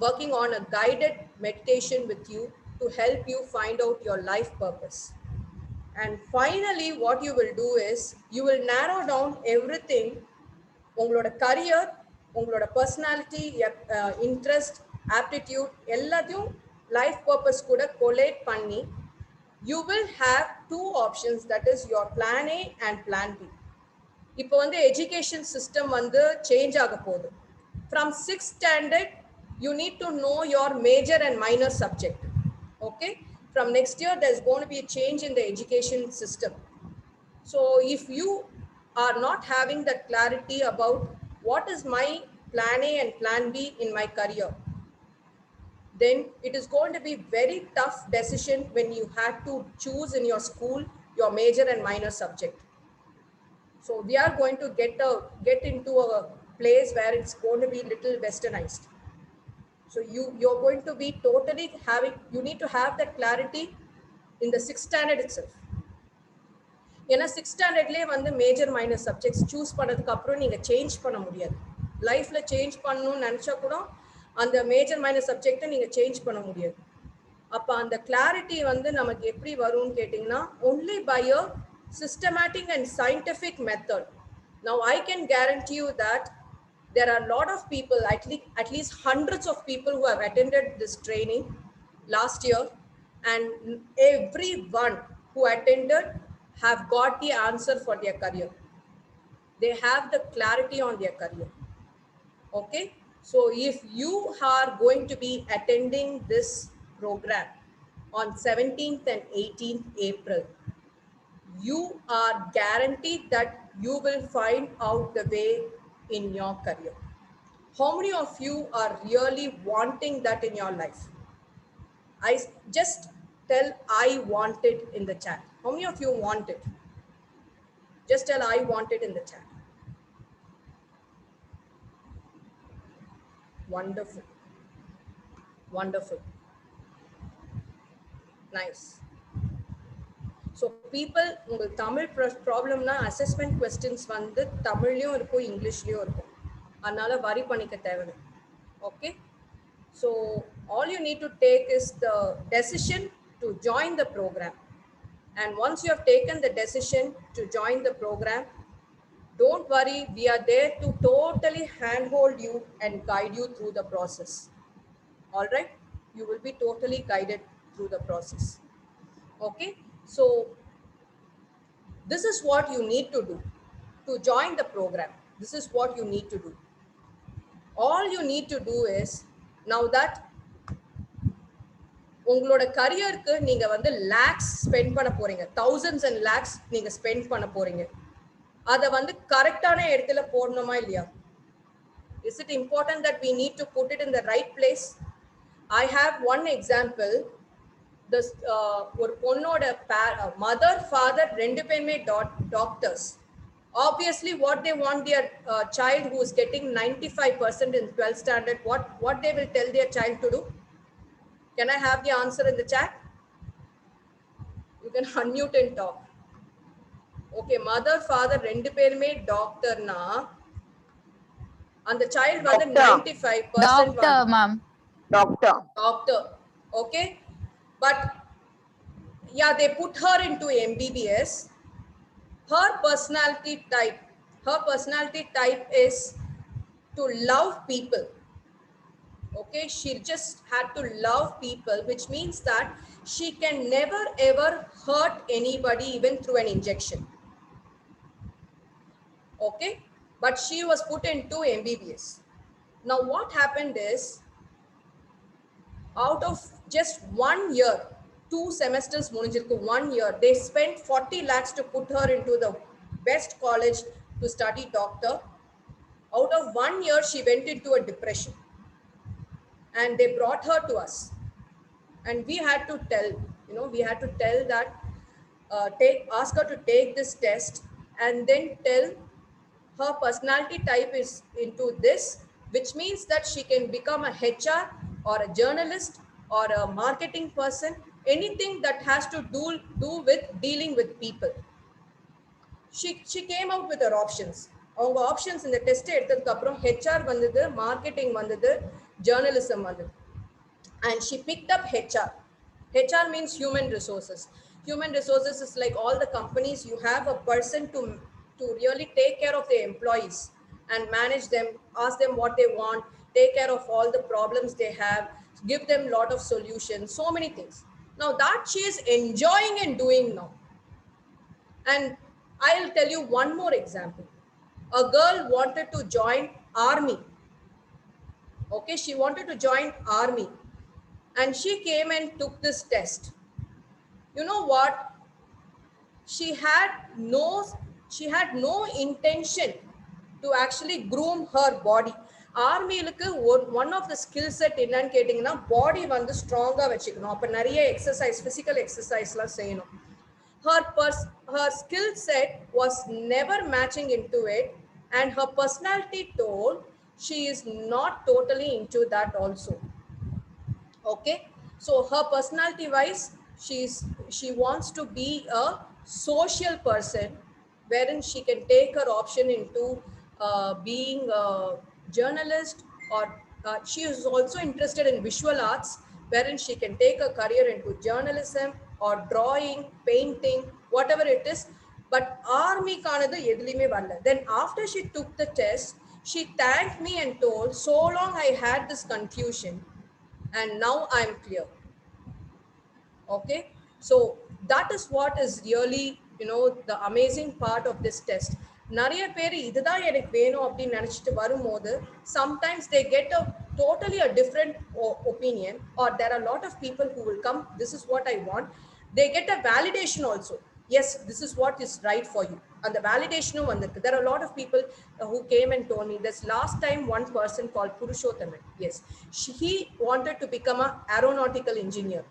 working on a guided meditation with you to help you find out your life purpose. And finally, what you will do is, you will narrow down everything, ungaloda career, ungaloda personality, interest, aptitude, elladhum life purpose kuda collate panni, you will have two options, that is your plan A and plan B. இப்போ வந்து education system வந்து change ஆக போகுது. From 6th standard, you need to know your major and minor subject. Okay? From next year, there's going to be a change in the education system. So if you are not having that clarity about what is my plan A and plan B in my career, then it is going to be very tough decision when you had to choose in your school your major and minor subject. So we are going to get into a place where it's going to be little westernized. So you're going to be totally you need to have that clarity in the 6th standard itself. ஏன்னா 6th ஸ்டாண்டர்ட்லேயே வந்து major minor subjects choose பண்ணதுக்கு அப்புறம் நீங்க change பண்ண முடியாது. லைஃப்ல change பண்ணணும்னு நினைச்சா கூட அந்த மேஜர் மைனர் சப்ஜெக்டை நீங்க சேஞ்ச் பண்ண முடியாது. அப்ப அந்த கிளாரிட்டி வந்து நமக்கு எப்படி வரும்னு கேட்டிங்கன்னா only by a systematic and scientific method. Now I can guarantee you that there are a lot of people, at least hundreds of people who have attended this training last year, and everyone who attended have got the answer for their career. They have the clarity on their career. Okay, so if you are going to be attending this program on 17th and 18th April, you are guaranteed that you will find out the way in your career. How many of you are really wanting that in your life? I just tell I want it in the chat. How many of you want it? Just tell I want it in the chat. Wonderful. Wonderful. Nice. So people, உங்களுக்கு தமிழ் ப்ராப்ளம்னா assessment questions வந்து தமிழ்லையும் இருக்கும் இங்கிலீஷ்லையும் இருக்கும். அதனால வரி பண்ணிக்க தேவையில்லை. Okay, so all you need to take is the decision to join the program. And once you have taken the decision to join the program, don't worry, we are there to totally handhold you and guide you through the process. All right, you will be totally guided through the process. Okay, so this is what you need to do to join the program. This is what you need to do. All you need to do is, now that உங்களோட கரியருக்கு நீங்க வந்து lakhs spend பண்ண போறீங்க, thousands and lakhs நீங்க spend பண்ண போறீங்க, அத வந்து கரெக்டான இடத்துல போடணுமா இல்லையா? Is it important that we need to put it in the right place? I have one example. This ஒரு பொண்ணோட mother father ரெண்டு பேருமே doctors. Obviously what they want their child who is getting 95% in 12th standard, what they will tell their child to do? Can I have the answer in the chat? You can unmute and talk. Okay, mother father ரெண்டு பேருமே டாக்டர்னா அந்த child வந்து 95% Doctor, ma'am. Doctor. Okay, but yeah, they put her into MBBS. Her personality type is to love people. Okay, she just had to love people, which means that she can never ever hurt anybody even through an injection. Okay, but she was put into MBBS. Now what happened is, out of just 1 year, 2 semesters முடிஞ்சிருக்கு, 1 year, they spent 40 lakhs to put her into the best college to study doctor. Out of 1 year, she went into a depression, and they brought her to us, and we had to tell that ask her to take this test, and then tell her personality type is into this, which means that she can become a HR or a journalist or a marketing person, anything that has to do with dealing with people. She came out with her options. அவங்க options இந்த test எடுத்ததுக்கு அப்புறம் HR வந்தது, marketing வந்தது, journalism வந்தது, and she picked up HR. HR means human resources. Human resources is like all the companies. You have a person to really take care of their employees and manage them, ask them what they want, take care of all the problems they have, give them a lot of solutions, so many things. Now that she is enjoying and doing now. And I'll tell you one more example. A girl wanted to join army. Okay, she wanted to join army, and she came and took this test. You know what? She had no she had no intention to actually groom her body. ஆர்மியிலுக்கு one of the skill set என்னன்னு கேட்டிங்கன்னா பாடி வந்து ஸ்ட்ராங்காக வச்சுக்கணும். அப்போ நிறைய exercise, physical எக்ஸசைஸ்லாம் செய்யணும். Her skill set was never matching into it, and her personality told she is not totally into that also. Okay, so her personality wise, she wants to be a social person, wherein she can take her option into being a journalist, or she is also interested in visual arts, wherein she can take a career into journalism or drawing, painting, whatever it is. But army kanadu edhilime varala. Then after she took the test, she thanked me and told, so long I had this confusion, and now I'm clear. Okay, so that is what is really, the amazing part of this test. நிறைய பேர் இதுதான் எனக்கு வேணும் அப்படின்னு நினைச்சிட்டு வரும்போது sometimes they get a totally a different opinion, or there are a lot of people who will come, this is what I want. They get a validation also. Yes, this is what is right for you. And the validation vandirukku. There are a lot of people who came and told me this. Last time, one person called Purushothaman, yes, he wanted to become an aeronautical engineer.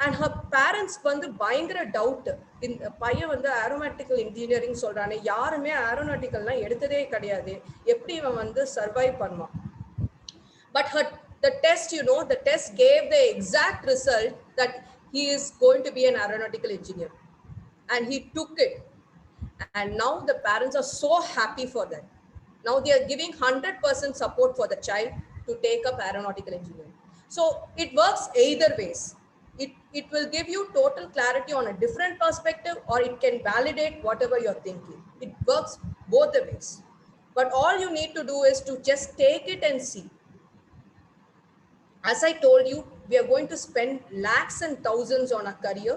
And her parents வந்து பயங்கர doubt, இந்த பையன் வந்து aeronautical engineering சொல்றானே, யாருமே ஏரோநாட்டிக்கல்லாம் எடுத்ததே கிடையாது, எப்படி இவன் வந்து சர்வைவ் பண்ணுவான். But the test, the test gave the exact result that he is going to be an aeronautical engineer, and he took it. And now the parents are so happy for that. Now they are giving 100% support for the child to take up aeronautical engineering. So it works either ways. It will give you total clarity on a different perspective, or it can validate whatever you're thinking. It works both the ways. But all you need to do is to just take it and see. As I told you, we are going to spend lakhs and thousands on a career.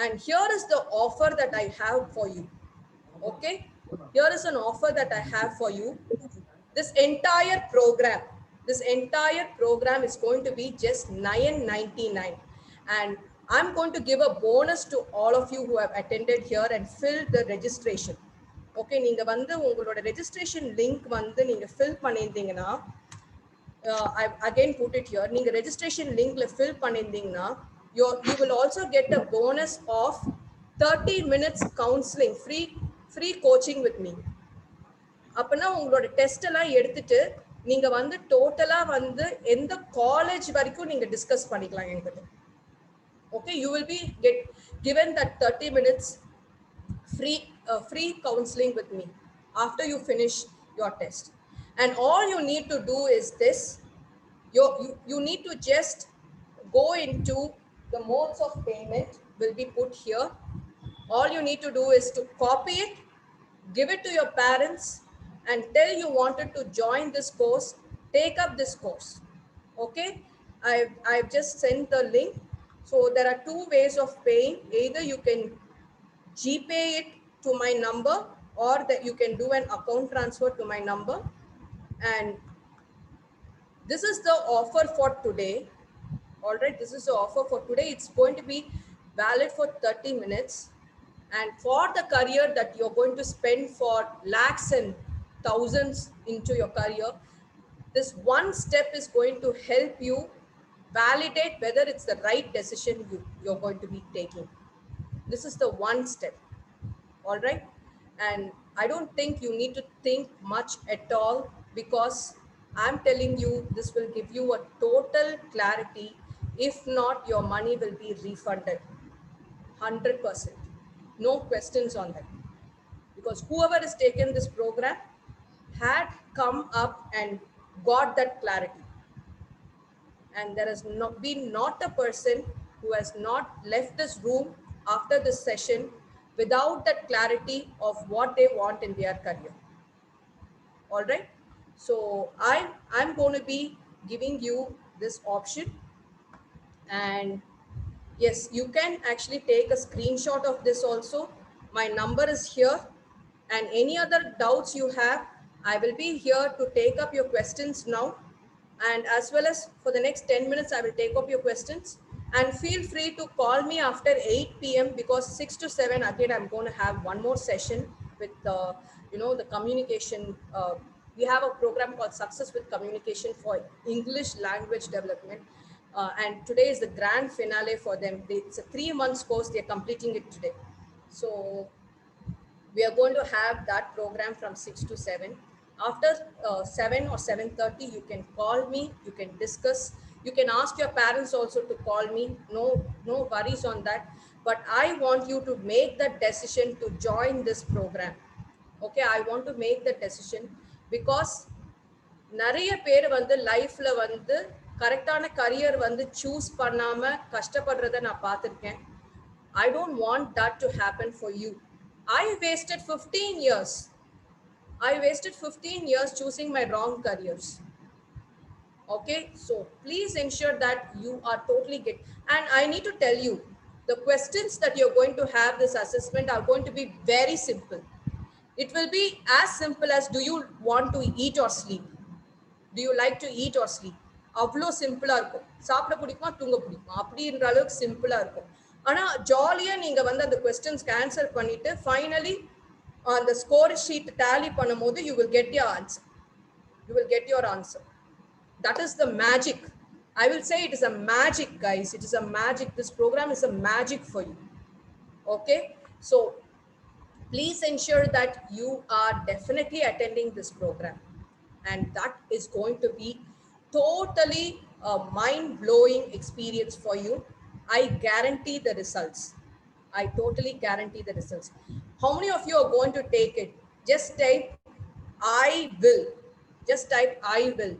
And here is the offer that I have for you. Okay, here is an offer that I have for you. This entire program is going to be just $999, and I'm going to give a bonus to all of you who have attended here and filled the registration. Okay, நீங்க வந்து உங்களோட registration link வந்து நீங்க fill பண்ணிருந்தீங்கன்னா, I again put it here, நீங்க registration linkல fill பண்ணிருந்தீங்கன்னா, you will also get a bonus of 30 minutes counseling, free coaching with me. அப்பனா உங்களோட test எல்லாம் எடுத்துட்டு நீங்க வந்து டோட்டலா வந்து எந்த காலேஜ் வரைக்கும் நீங்க டிஸ்கஸ் பண்ணிக்கலாம் என்கிட்ட. Okay, you will be given that 30 minutes free counseling with me after you finish your test. And all you need to do is this. You need to just go into the modes of payment will be put here. All you need to do is to copy it, give it to your parents, and tell you wanted to join this course, take up this course. Okay, I've just sent the link. So there are two ways of paying. Either you can GPay it to my number, or that you can do an account transfer to my number. And this is the offer for today. All right, this is the offer for today. It's going to be valid for 30 minutes. And for the career that you're going to spend for lakhs and thousands into your career, this one step is going to help you validate whether it's the right decision you're going to be taking. This is the one step. All right, and I don't think you need to think much at all, because I'm telling you this will give you a total clarity. If not, your money will be refunded 100%. No questions on that, because whoever has taken this program had come up and got that clarity. And there has been not a person who has not left this room after this session without that clarity of what they want in their career. All right, so I'm going to be giving you this option. And yes, you can actually take a screenshot of this also. My number is here. And any other doubts you have, I will be here to take up your questions now. And as well as for the next 10 minutes, I will take up your questions. And feel free to call me after 8 p.m. because 6 to 7, again, I'm going to have one more session with, the communication. We have a program called Success with Communication for English Language Development. And today is the grand finale for them. It's a 3 month course. They're completing it today. So we are going to have that program from 6 to 7. After 7 or 7:30, you can call me, you can discuss, you can ask your parents also to call me. No worries on that. But I want you to make the decision to join this program. Okay, I want to make the decision because நிறைய பேர் வந்து லைஃப்ல வந்து கரெக்டான career வந்து choose பண்ணாம கஷ்டப்படுறத நான் பார்த்துருக்கேன். I don't want that to happen for you. I wasted 15 years. I wasted 15 years choosing my wrong careers. Okay, so please ensure that you are totally get. And I need to tell you, the questions that you're going to have this assessment are going to be very simple. It will be as simple as, do you want to eat or sleep? Do you like to eat or sleep? அவ்வளோ சிம்பிளாக இருக்கும். சாப்பிட பிடிக்குமா தூங்க பிடிக்குமா அப்படின்ற அளவுக்கு சிம்பிளாக இருக்கும். ஆனால் ஜாலியாக நீங்கள் வந்து அந்த கொஸ்டின்ஸ்க்கு ஆன்சர் பண்ணிட்டு ஃபைனலி அந்த ஸ்கோர் ஷீட் டேலி பண்ணும்போது you will get your answer. You will get your answer. That is the magic. I will say it is a magic, guys. It is a magic. This program is a magic for you. Okay, so please ensure that you are definitely attending this program, and that is going to be totally a mind-blowing experience for you. I guarantee the results. I totally guarantee the results. How many of you are going to take it? Just type I will. Just type I will.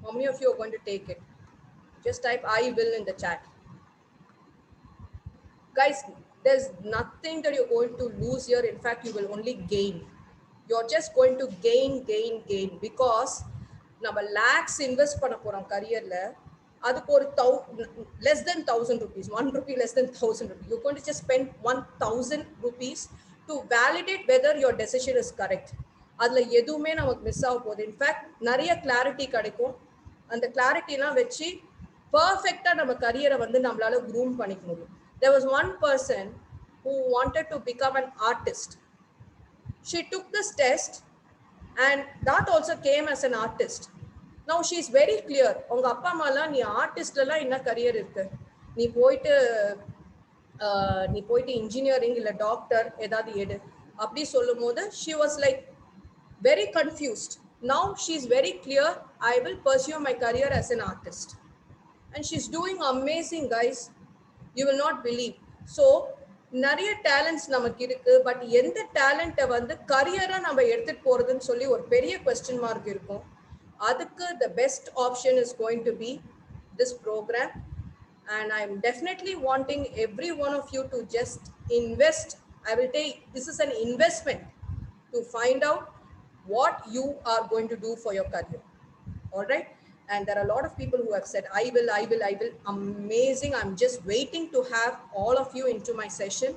How many of you are going to take it? Just type I will in the chat. Guys, there's nothing that you're going to lose here. In fact, you will only gain. You're just going to gain because நம்ம lakhs invest பண்ண போறோம் careerல. அதுக்கு ஒரு less than 1,000 rupees, 1 rupee less than 1,000 rupees. You're going to just spend 1,000 rupees to validate whether your decision is correct. அதுல எதுவுமே நமக்கு miss ஆக போகுது. இன்ஃபேக்ட் நிறைய கிளாரிட்டி கிடைக்கும். அந்த கிளாரிட்டிலாம் வச்சு பர்ஃபெக்டா நம்ம கரியரை வந்து நம்மளால க்ரூம் பண்ணிக்க முடியும். There was one person who wanted to become an artist. She took this test and that also came as an artist. Now she is very clear. உங்க அப்பா அம்மாலாம் நீ ஆர்டிஸ்ட்லாம் என்ன கரியர் இருக்கு, நீ போயிட்டு இன்ஜினியரிங் இல்லை டாக்டர் ஏதாவது எடு அப்படி சொல்லும் போது she was like very confused. Now she is very clear. I will pursue my career as an artist. And she's doing amazing, guys. You will not believe. So நிறைய டேலண்ட்ஸ் நமக்கு இருக்கு. But எந்த டேலண்ட்டை வந்து கரியரா நம்ம எடுத்துட்டு போறதுன்னு சொல்லி ஒரு பெரிய கொஸ்டின் மார்க் இருக்கும். அதுக்கு the best option is going to be this program. And I'm definitely wanting every one of you to just invest. I will tell you, this is an investment to find out what you are going to do for your career. All right. And there are a lot of people who have said, I will. Amazing. I'm just waiting to have all of you into my session.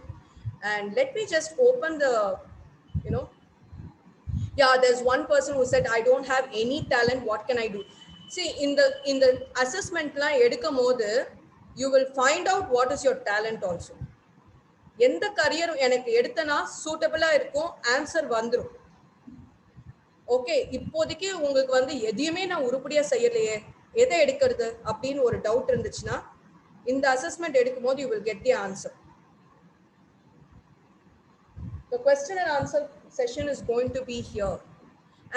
And let me just open the, yeah, there's one person who said, I don't have any talent. What can I do? See, in the assessment la edukumbodhu, you will find out what is your talent also. எந்த career எனக்கு எடுத்தனா சூட்டபிளா இருக்கும், answer வந்துரும். Okay, இப்போதைக்கு உங்களுக்கு வந்து எதையுமே நான் உருப்படியா செய்யலையே, எதை எடுக்கிறது அப்படின்னு ஒரு டவுட் இருந்துச்சுன்னா இந்த அசஸ்மெண்ட் எடுக்கும்போது you will get the answer. The question and answer session is going to be here.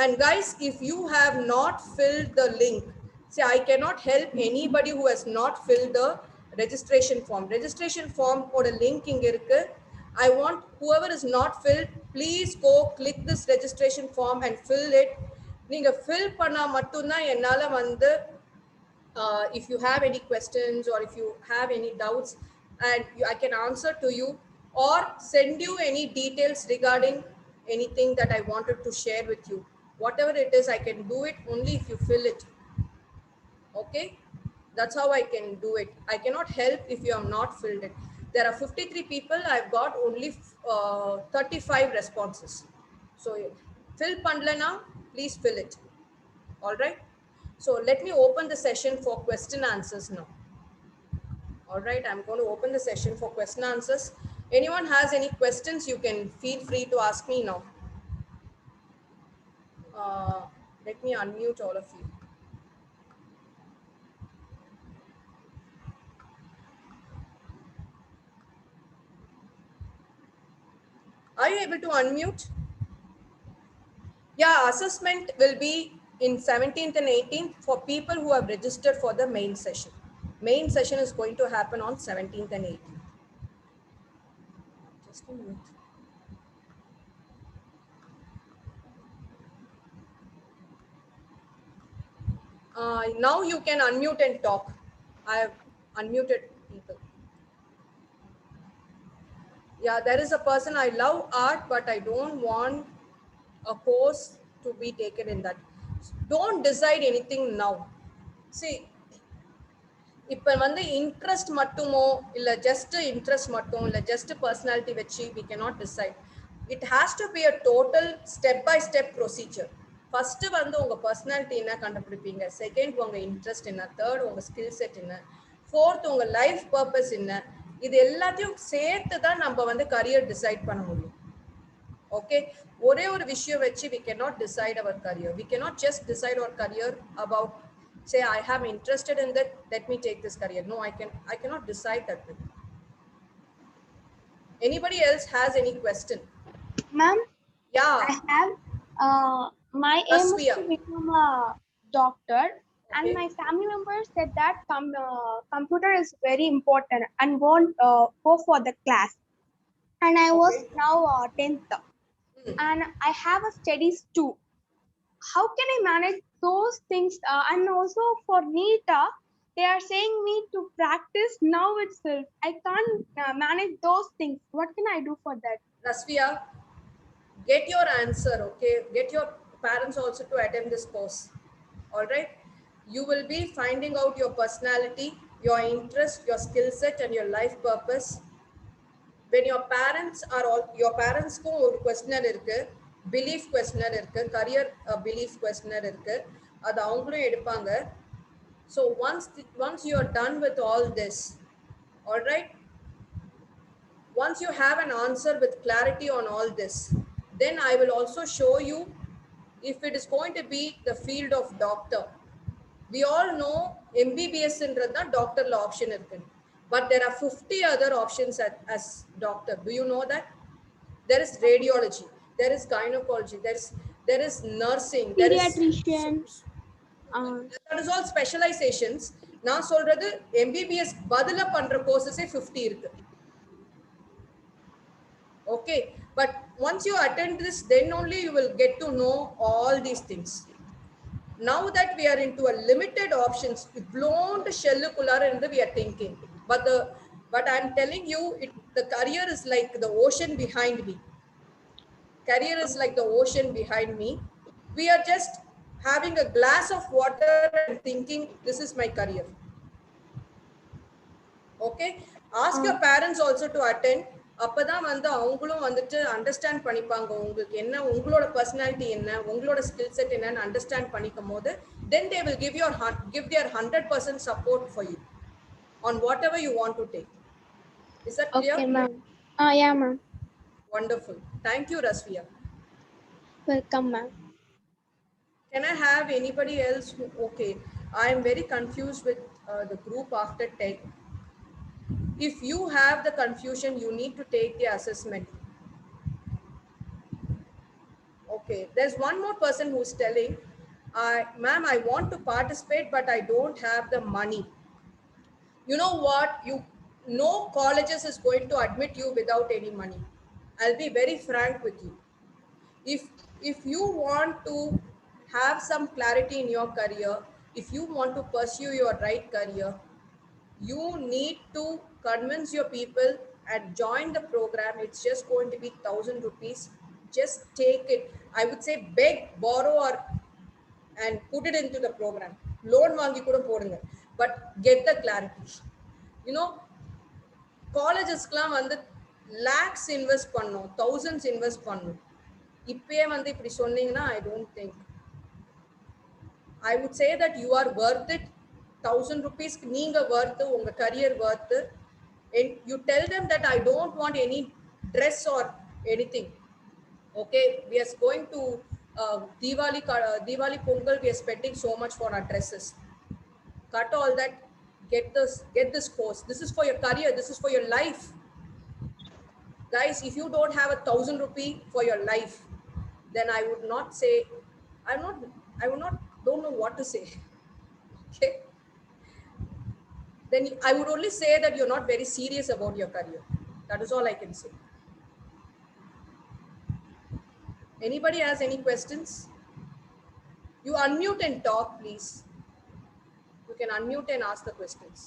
And guys, if you have not filled the link, see, I cannot help anybody who has not filled the registration form. Registration form oda link inga irukku. I want whoever is not filled, please go click this registration form and fill it. Neenga fill panna mattum dhaan ennala vandu if you have any questions or if you have any doubts and I can answer to you or send you any details regarding anything that I wanted to share with you. Whatever it is, I can do it only if you fill it. Okay, that's how I can do it. I cannot help if you have not filled it. There are 53 people. I've got only 35 responses. So fill Pandlana, please fill it. All right. So let me open the session for question answers now. All right, I'm going to open the session for question answers. Anyone has any questions, you can feel free to ask me now. Let me unmute all of you. Are you able to unmute? Yeah, assessment will be in 17th and 18th for people who have registered for the main session. Main session is going to happen on 17th and 18th. Just a minute. Now you can unmute and talk. I have unmuted people. Yeah, there is a person, I love art, but I don't want a course to be taken in that. Don't decide anything now. See, இப்போ வந்து interest மட்டுமோ இல்லை just interest மட்டும் இல்லை just personality வச்சு we cannot decide. It has to be a total step by step procedure. First வந்து உங்க personality என்ன கண்டுபிடிப்பீங்க, second உங்க இன்ட்ரெஸ்ட் என்ன, தேர்ட் உங்க ஸ்கில் செட் என்ன, ஃபோர்த் உங்க லைஃப் பர்பஸ் என்ன, இது எல்லாத்தையும் சேர்த்து தான் நம்ம வந்து கரியர் டிசைட் பண்ண முடியும். ஓகே, ஒரே ஒரு விஷயம் வச்சு we cannot decide our career. We cannot just decide our career about say I am interested in that, let me take this career. No, I cannot decide that way. Anybody else has any question? Ma'am, Yeah. I have my aim is Rasvia. to become a doctor, and Okay. my family members said that computer is very important and won't go for the class. And I was Okay. now 10th, and I have a studies too. How can I manage those things? And also for NEET, they are saying me to practice now itself. I can't manage those things. What can I do for that? Rasvia, get your answer, okay? Get your parents also to attend this course. All right? You will be finding out your personality, your interest, your skill set, and your life purpose. When your parents are all, your parents ko or questionnaire irukku, belief questionnaire irukku, career belief questionnaire irukku, adu avungalum edupanga. So once you are done with all this, all right, once you have an answer with clarity on all this, then I will also show you if it is going to be the field of doctor. We all know MBBS என்றது doctor option இருக்கு, but there are 50 other options as doctor. Do you know that? There is radiology, there is gynecology, there is nursing, Pediatrician. That is all specializations. நான் சொல்றது MBBS பதில பண்ற கோர்சஸே 50 இருக்கு. Okay, but once you attend this, then only you will get to know all these things. Now that we are into a limited options, blown shell kullar and we are thinking, but I'm telling you, the career is like the ocean behind me. Career is like the ocean behind me. We are just having a glass of water and thinking this is my career. Okay, ask your parents also to attend. அப்பதான் வந்து அவங்களும் வந்துட்டு understand பண்ணிப்பாங்க உங்களுக்கு என்ன, உங்களோட personality என்ன, உங்களோட ஸ்கில் செட் என்னன்னு அண்டர்ஸ்டாண்ட் பண்ணிக்கும் போது then they will give their 100% support for you on whatever you want to take. Is that clear? Okay, ma'am. Yeah, ma'am. Wonderful. Thank you, Rasvia. Welcome, ma'am. Can I have anybody else who, okay, I am very confused with the group after 10. If you have the confusion, you need to take the assessment. Okay, there's one more person who's telling, ma'am, I want to participate, but I don't have the money. You know what? No colleges is going to admit you without any money. I'll be very frank with you. If you want to have some clarity in your career, if you want to pursue your right career, you need to convince your people and join the program. It's just going to be 1,000 rupees. Just take it. I would say beg, borrow, and put it into the program. Loan vaangi kuda podunga, but get the clarity. You know, காலேஜஸ்க்குலாம் வந்து lakhs invest பண்ணும், thousands invest பண்ணும். இப்பயே வந்து இப்படி சொன்னீங்கன்னா I don't think. I would say that you are worth it. 1000 rupees நீங்க worth, உங்க career worth. And you tell them that I don't want any dress or anything. Okay, we are going to Diwali Pongal, we are spending so much for our dresses. Cut all that, get this course. This is for your career, this is for your life. Guys, if you don't have 1,000 rupee for your life, then I would not say, don't know what to say. Okay, then I would only say that you're not very serious about your career. That is all I can say. Anybody has any questions? You unmute and talk, please. You can unmute and ask the questions.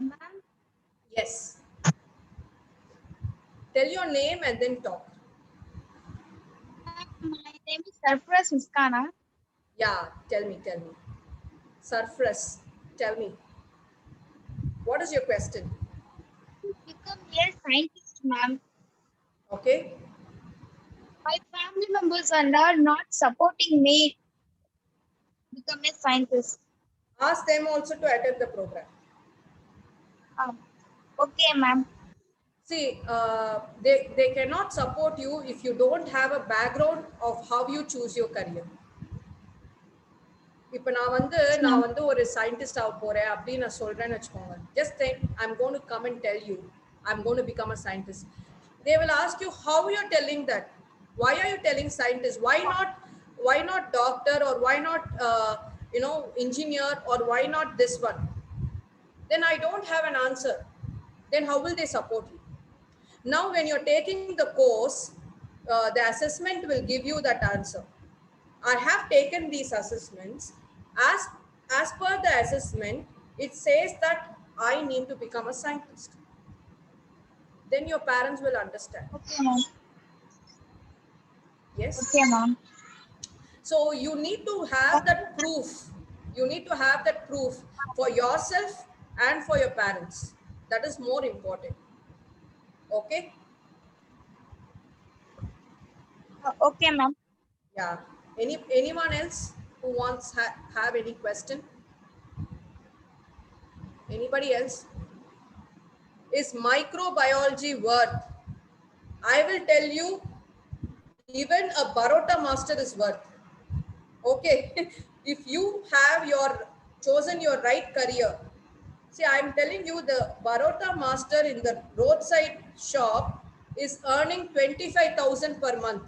Ma'am, Yes. Tell your name and then talk. my name is Sarfaraz Muskana. Yeah, tell me. Sarfraz, tell me. What is your question? Become a scientist, ma'am. Okay. My family members are not supporting me become a scientist. Ask them also to attend the program. Okay, ma'am. See, they cannot support you if you don't have a background of how you choose your career. இப்போ நான் வந்து ஒரு scientist ஆக போறேன் அப்படின்னு நான் சொல்றேன்னு வச்சுக்கோங்க. Just think I'm going to come and tell you I'm going to become a scientist. They will ask you how you're telling that. Why are you telling scientist? Why not doctor, or why not engineer, or why not this one? Then I don't have an answer. Then how will they support you? Now when you're taking the course, the assessment will give you that answer. I have taken these assessments. As per the assessment, it says that I need to become a scientist. Then your parents will understand. Okay, ma'am. Yes. Okay, ma'am. So you need to have that proof. You need to have that proof for yourself and for your parents. That is more important. Okay. Okay, ma'am. Yeah. Anyone else who wants have any question? Anybody else? Is microbiology worth? I will tell you, even a Baroda master is worth. Okay. If you have chosen your right career. See, I'm telling you, the Baroda master in the roadside shop is earning 25,000 per month.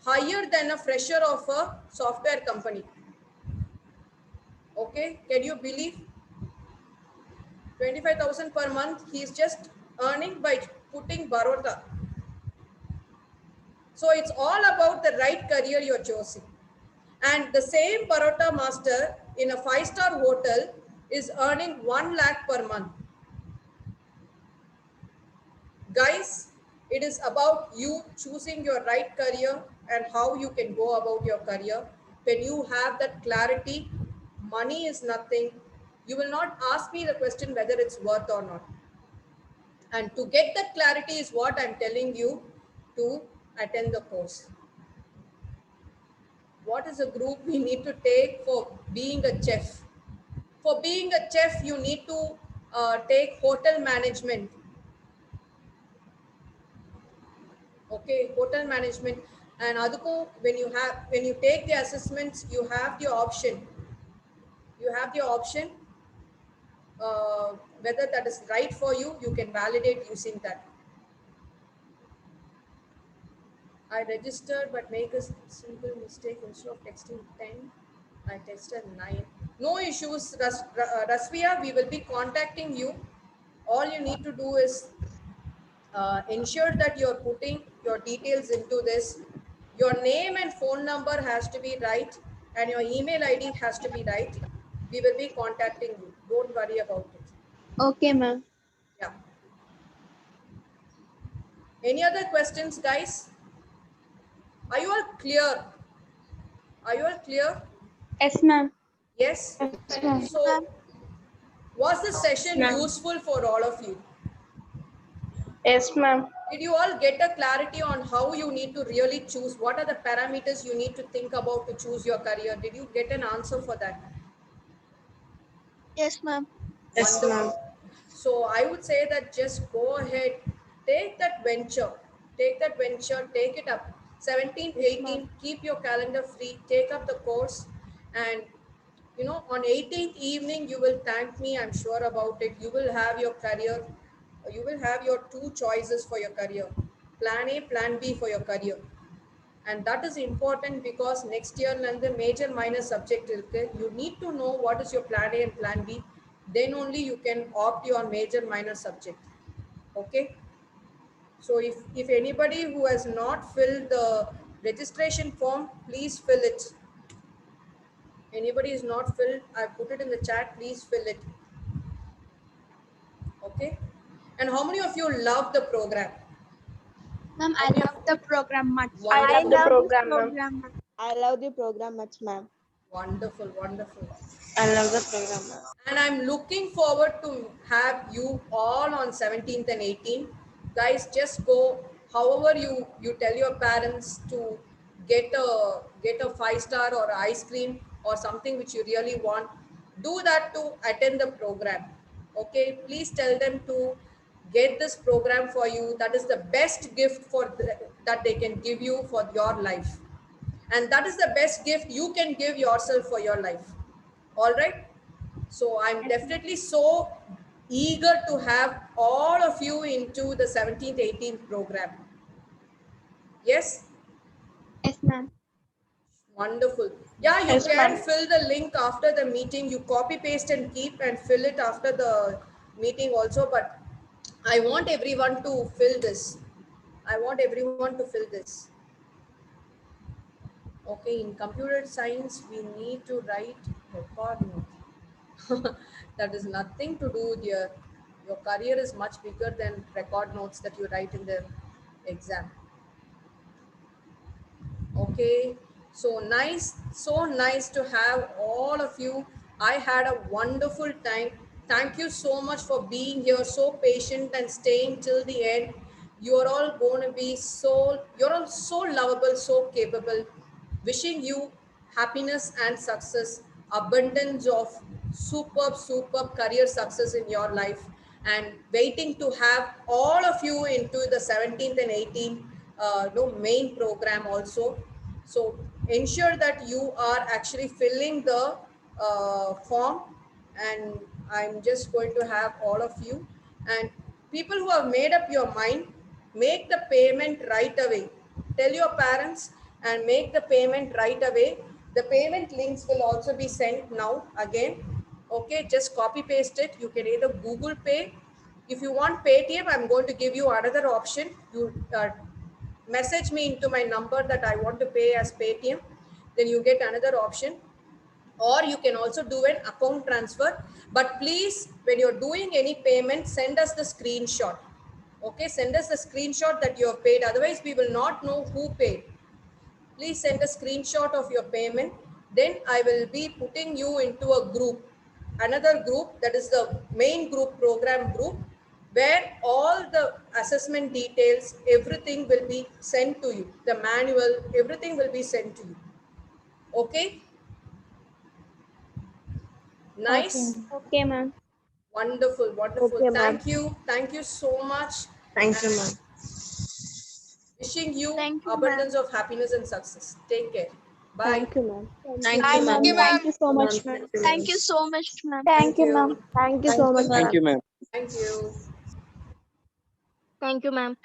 Higher than a fresher of a software company. Okay, can you believe? 25,000 per month he is just earning by putting Baroda. So it's all about the right career you're choosing. And the same Baroda master in a 5-star hotel is earning 1 lakh per month. Guys, it is about you choosing your right career and how you can go about your career. When you have that clarity, money is nothing. You will not ask me the question whether it's worth or not. And to get that clarity is what I'm telling you to attend the course. What is a group we need to take for being a chef? For being a chef, you need to take hotel management. Okay, hotel management. And aduko, when you take the assessments, you have the option. Whether that is right for you, you can validate using that. I registered but make a simple mistake. Instead of texting 10, I texted 9. No issues, Rasvia. We will be contacting you. All you need to do is ensure that you're putting your details into this. Your name and phone number has to be right, and your email ID has to be right. We will be contacting you. Don't worry about it. Okay, ma'am. Yeah. Any other questions, guys? Are you all clear? Are you all clear? Yes, ma'am. Yes? So, was the session useful for all of you? Yes, ma'am. Did you all get a clarity on how you need to really choose? What are the parameters you need to think about to choose your career? Did you get an answer for that? Yes, ma'am. Yes, ma'am. So I would say that just go ahead, take that venture, take it up. 17th, 18th, keep your calendar free, take up the course, and on 18th evening, you will thank me, I'm sure about it. You will have your career, you will have your two choices for your career, plan A, plan B for your career. And that is important because next year the major minor subject irukku. You need to know what is your plan A and plan B. Then only you can opt your major minor subject. Okay. So if anybody who has not filled the registration form, please fill it. Anybody is not filled, I put it in the chat. Please fill it. Okay. And how many of you love the program? Ma'am, I love the program much. I love the Wonderful. program, ma'am. Program, ma'am. I love the program much, ma'am. Wonderful, wonderful. I love the program, ma'am. And I'm looking forward to have you all on 17th and 18th. Guys, just go. However, you tell your parents to get a 5-star or ice cream or something which you really want. Do that to attend the program. Okay, please tell them to get this program for you. That is the best gift that they can give you for your life, and that is the best gift you can give yourself for your life. All right. So I'm definitely so eager to have all of you into the 17th, 18th program. Yes? Yes, ma'am. Wonderful. Yeah, you Yes, can ma'am. fill the link after the meeting. You copy, paste and keep and fill it after the meeting also. But I want everyone to fill this. I want everyone to fill this. Okay, in computer science, we need to write record note. That is nothing to do with your career is much bigger than record notes that you write in the exam. Okay, so nice to have all of you. I had a wonderful time. Thank you so much for being here, so patient and staying till the end. You're all going to be you're all so lovable, so capable. Wishing you happiness and success, abundance of superb career success in your life, and waiting to have all of you into the 17th and 18th main program also. So ensure that you are actually filling the form, and I'm just going to have all of you, and people who have made up your mind, make the payment right away. Tell your parents and make the payment right away. The payment links will also be sent now again. Okay, just copy paste it. You can either Google Pay. If you want Paytm, I'm going to give you another option. You message me into my number that I want to pay as Paytm. Then you get another option. Or you can also do an account transfer. But please, when you're doing any payment, send us the screenshot. Okay, send us the screenshot that you have paid. Otherwise, we will not know who paid. Please send a screenshot of your payment. Then I will be putting you into a group, another group, that is the main group, program group, where all the assessment details, everything will be sent to you. The manual, everything will be sent to you. Okay? Nice. Okay, ma'am. Wonderful, wonderful. Okay, ma'am. Thank you. Thank you so much. Thank you, ma'am. Wishing you Thank you, abundance of happiness and success. Take care. Bye. Thank you, ma'am. Thank Bye, you, ma'am. ma'am. Thank you so much, ma'am. Thank you so much, ma'am. Thank you, ma'am. Thank you so much, Thank ma'am. you, ma'am. Thank you. Thank you, ma'am.